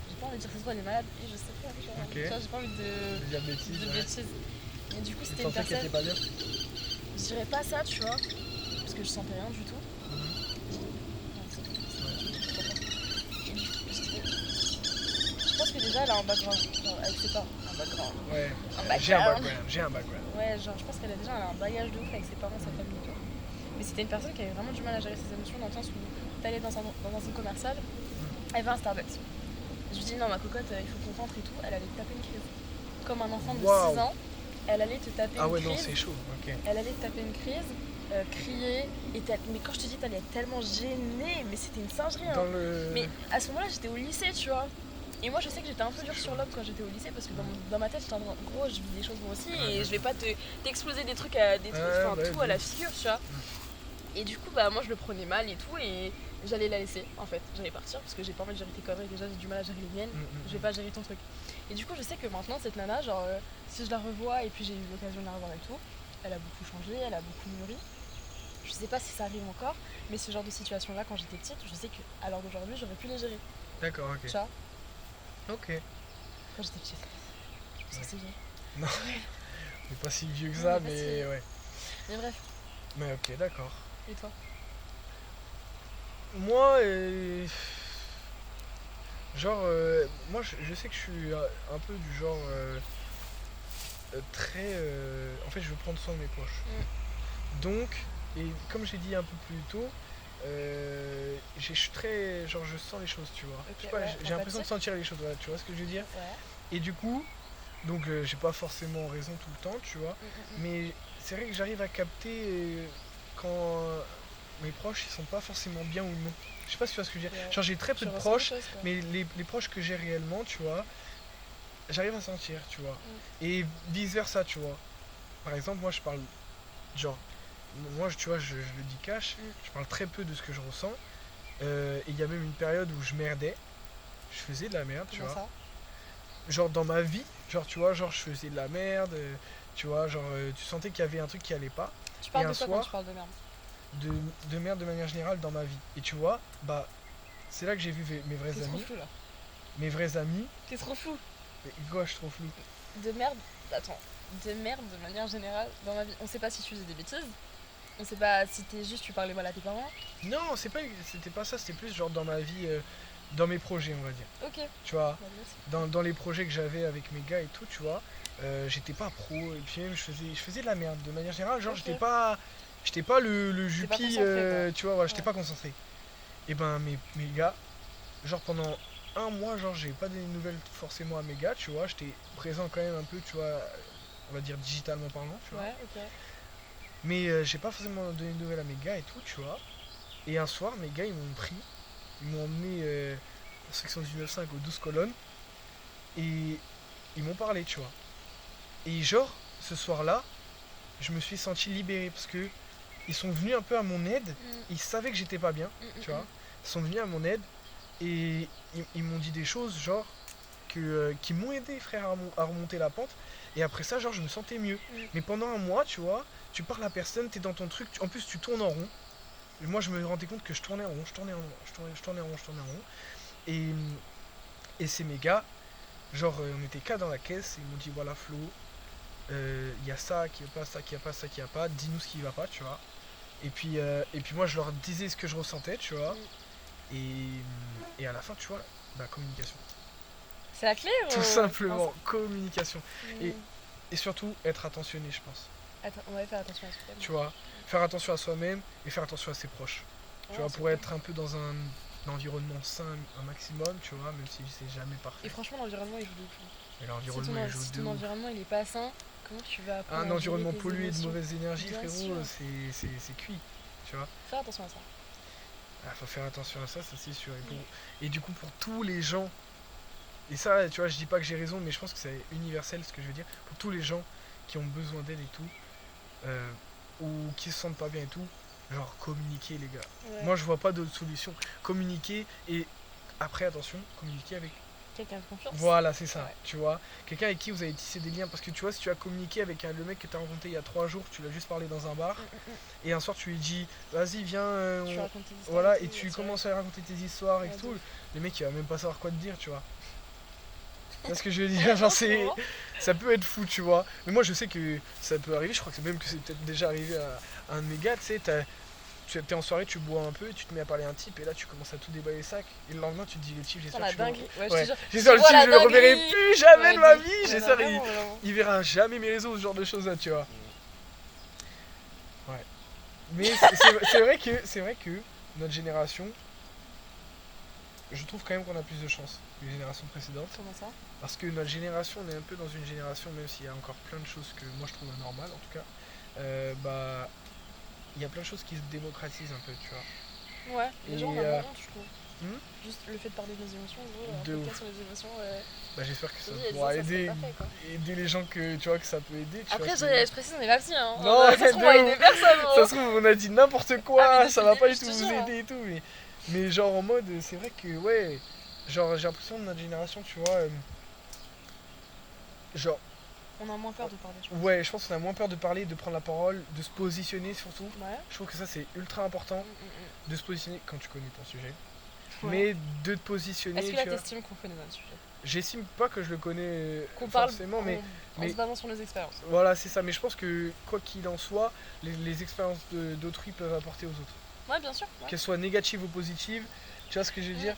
j'ai pas envie de dire que ce soit elle est malade et je sais pas genre, tu vois, j'ai pas envie de bêtises. Et du coup c'était une personne était pas bien. Je dirais pas ça, tu vois, parce que je sentais rien du tout. Je pense que déjà elle a un background, genre elle sait pas un background. Ouais. J'ai un background. Ouais, genre je pense qu'elle a un bagage de ouf avec ses parents, sa famille et tout. Mais c'était une personne qui avait vraiment du mal à gérer ses émotions dans le sens où t'allais dans un centre commercial, elle va à un Starbucks. Je lui dis non ma cocotte, il faut qu'on rentre et tout, elle allait te taper une crise. Comme un enfant de 6 ans, elle allait te taper une crise. Ah ouais non c'est chaud, ok. Elle allait te taper une crise, crier, mais quand je te dis t'allais être tellement gênée, mais c'était une singerie. Hein. Mais à ce moment-là j'étais au lycée, tu vois. Et moi je sais que j'étais un peu dure sur l'homme quand j'étais au lycée parce que dans ma tête j'étais en gros je vis des choses moi aussi et je vais pas t'exploser des trucs à la figure, tu vois. Et du coup bah moi je le prenais mal et tout et j'allais la laisser en fait, j'allais partir parce que j'ai pas envie de gérer tes conneries, déjà j'ai du mal à gérer les miennes, je vais pas gérer ton truc. Et du coup je sais que maintenant cette nana genre si je la revois et puis j'ai eu l'occasion de la revoir et tout, elle a beaucoup changé, elle a beaucoup mûri. Je sais pas si ça arrive encore, mais ce genre de situation là quand j'étais petite, je sais qu'à l'heure d'aujourd'hui j'aurais pu les gérer. D'accord, ok. Tu vois. Ok. Quand j'étais petite. Je pense que c'est vieux. Non, on n'est pas si vieux que ça, mais ouais. Mais bref. Mais ok, d'accord. Et toi? Moi, genre, moi je sais que je suis un peu du genre très... en fait, je veux prendre soin de mes proches. Donc, et comme j'ai dit un peu plus tôt, je suis très... genre je sens les choses, tu vois. Je sais pas, j'ai l'impression de sentir les choses, voilà, tu vois ce que je veux dire. Et du coup, donc j'ai pas forcément raison tout le temps, tu vois. Mais c'est vrai que j'arrive à capter quand mes proches ils sont pas forcément bien ou non. Je sais pas si tu vois ce que je veux dire. Genre j'ai très peu de proches, mais les proches que j'ai réellement, tu vois, j'arrive à sentir, tu vois. Et vice versa, tu vois. Par exemple, moi je parle, genre, moi tu vois, je le dis cash, je parle très peu de ce que je ressens. Et il y a même une période où je merdais, je faisais de la merde, tu vois. Ça genre dans ma vie, genre tu vois, genre je faisais de la merde, tu vois, genre tu sentais qu'il y avait un truc qui allait pas. Tu parles de quoi quand tu parles de merde? De merde de manière générale dans ma vie. Et tu vois, bah c'est là que j'ai vu mes vrais amis. T'es trop flou là. Mes vrais amis. T'es trop flou. Mais quoi, je suis trop flou? De merde, attends, de merde de manière générale dans ma vie. On sait pas si tu faisais des bêtises. On sait pas si tu parlais mal à tes parents. Non, c'était pas ça, c'était plus genre dans ma vie, dans mes projets, on va dire. Ok. Tu vois, dans les projets que j'avais avec mes gars et tout, tu vois, j'étais pas pro, et puis même je faisais de la merde de manière générale, genre j'étais pas le jupi, tu vois, voilà, j'étais pas concentré. Et ben mes gars, genre pendant un mois, genre j'ai pas donné de nouvelles forcément à mes gars, tu vois, j'étais présent quand même un peu, tu vois, on va dire digitalement parlant, tu vois. Ouais, ok. Mais j'ai pas forcément donné de nouvelles à mes gars et tout, tu vois. Et un soir, mes gars, ils m'ont emmené en section 19.5 aux 12 colonnes. Et ils m'ont parlé, tu vois. Et genre, ce soir-là, je me suis senti libéré parce que ils sont venus un peu à mon aide. Ils savaient que j'étais pas bien, tu vois. Ils sont venus à mon aide et ils m'ont dit des choses, genre, qui m'ont aidé, frère, à remonter la pente. Et après ça, genre, je me sentais mieux. Mais pendant un mois, tu vois, tu parles à personne, t'es dans ton truc, en plus, tu tournes en rond. Et moi, je me rendais compte que je tournais en rond, je tournais en rond. Et ces mes gars, genre, on était qu'à dans la caisse, et ils m'ont dit, voilà, Flo, y a ça qui va pas, ça qui va pas, ça qui va pas, dis-nous ce qui va pas, tu vois. Et puis moi, je leur disais ce que je ressentais, tu vois. Et à la fin, tu vois, communication. C'est la clé Tout simplement, communication. Et surtout, être attentionné, je pense. On va faire attention à soi-même. Tu vois, faire attention à soi-même et faire attention à ses proches. Tu vois, pour être un peu dans un environnement sain un maximum, tu vois, même si c'est jamais parfait. Et franchement, l'environnement, il joue de fou. Et l'environnement, il joue de Si ton environnement, il est pas sain, comment tu vas apprendre un environnement pollué de mauvaise énergie, frérot, c'est cuit, tu vois. Faire attention à ça. Faut faire attention à ça, ça c'est sûr. Et du coup, pour tous les gens, et ça, tu vois, je dis pas que j'ai raison, mais je pense que c'est universel ce que je veux dire, pour tous les gens qui ont besoin d'aide et tout, ou qui se sentent pas bien et tout, genre communiquer, les gars. Ouais. Moi, je vois pas d'autre solution. Communiquer et après, attention, communiquer avec quelqu'un de confiance. Voilà, c'est ça, tu vois. Quelqu'un avec qui vous avez tissé des liens. Parce que tu vois, si tu as communiqué avec le mec que tu as rencontré il y a 3 jours, tu l'as juste parlé dans un bar, et un soir tu lui dis, vas-y, viens, voilà, et tu commences à raconter tes histoires et tout, le mec il va même pas savoir quoi te dire, tu vois. C'est ce que je veux dire, genre ça peut être fou, tu vois. Mais moi je sais que ça peut arriver, je crois que c'est peut-être déjà arrivé à un de mes gars, tu sais, tu es en soirée, tu bois un peu, et tu te mets à parler à un type, et là tu commences à tout déballer le sac, et le lendemain tu te dis, le type, j'espère que j'espère le type, je le reverrai plus jamais de ma vie, j'espère il verra jamais mes réseaux, ce genre de choses là, tu vois. Ouais. Mais c'est vrai que notre génération, je trouve quand même qu'on a plus de chance que les générations précédentes. Comment ça ? Parce que notre génération, on est un peu dans une génération, même s'il y a encore plein de choses que moi je trouve anormales en tout cas, il y a plein de choses qui se démocratisent un peu, tu vois. Ouais, les gens ont moins honte, je trouve. Juste le fait de parler de nos émotions, un podcast sur les émotions. J'espère que ça pourra aider les gens que tu vois que ça peut aider. Après, je précise, on est pas psy, hein. Non, ça se trouve, on va aider personne. Ça se trouve, on a dit n'importe quoi, ça va pas du tout vous aider et tout. Mais genre en mode, c'est vrai que, ouais, genre j'ai l'impression de notre génération, tu vois, genre. On a moins peur de parler, je pense. Ouais, je pense qu'on a moins peur de parler, de prendre la parole, de se positionner surtout. Ouais. Je trouve que ça c'est ultra important de se positionner quand tu connais ton sujet. Ouais. Mais de te positionner. Est-ce que là t'estimes qu'on connaît notre sujet ? J'estime pas que je le connais forcément, mais en se basant sur nos expériences. Voilà, c'est ça. Mais je pense que quoi qu'il en soit, les expériences d'autrui peuvent apporter aux autres. Ouais, bien sûr. Ouais. Qu'elles soient négatives ou positives, tu vois ce que je veux dire ?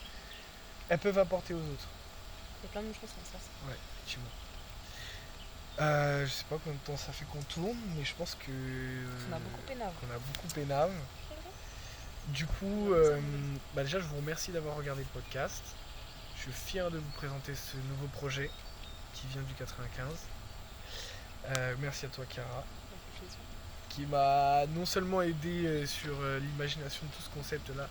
Elles peuvent apporter aux autres. Il y a plein de choses comme ça. Ouais, effectivement. Je sais pas combien de temps ça fait qu'on tourne, mais je pense que qu'on a beaucoup pénave. Du coup, déjà je vous remercie d'avoir regardé le podcast. Je suis fier de vous présenter ce nouveau projet qui vient du 95. Merci à toi, Chiara, qui m'a non seulement aidé sur l'imagination de tout ce concept là,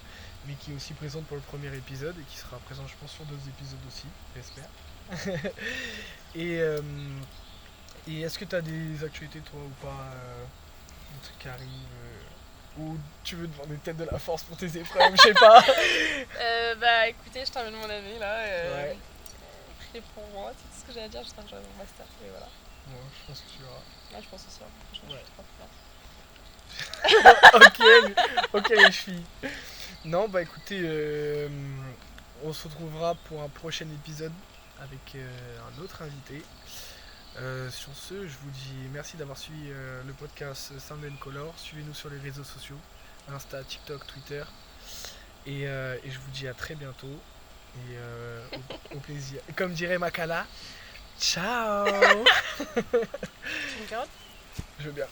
mais qui est aussi présente pour le premier épisode et qui sera présent je pense sur d'autres épisodes aussi, j'espère. Et est-ce que tu as des actualités toi ou pas, un truc qui arrive ou tu veux demander peut-être de la force pour tes épreuves, je sais pas. Écoutez, je termine mon année là, priez pour moi, c'est tout ce que j'ai à dire, j'espère que j'aurai mon master, et voilà. Ouais, je pense que tu verras. Ouais, je pense aussi, franchement je suis trop ok les filles. Non, écoutez, on se retrouvera pour un prochain épisode avec un autre invité. Sur ce, je vous dis merci d'avoir suivi le podcast Sound & Color. Suivez-nous sur les réseaux sociaux, Insta, TikTok, Twitter. Et je vous dis à très bientôt. Et au plaisir. Comme dirait Makala, ciao. Tu me carottes ? Je veux bien.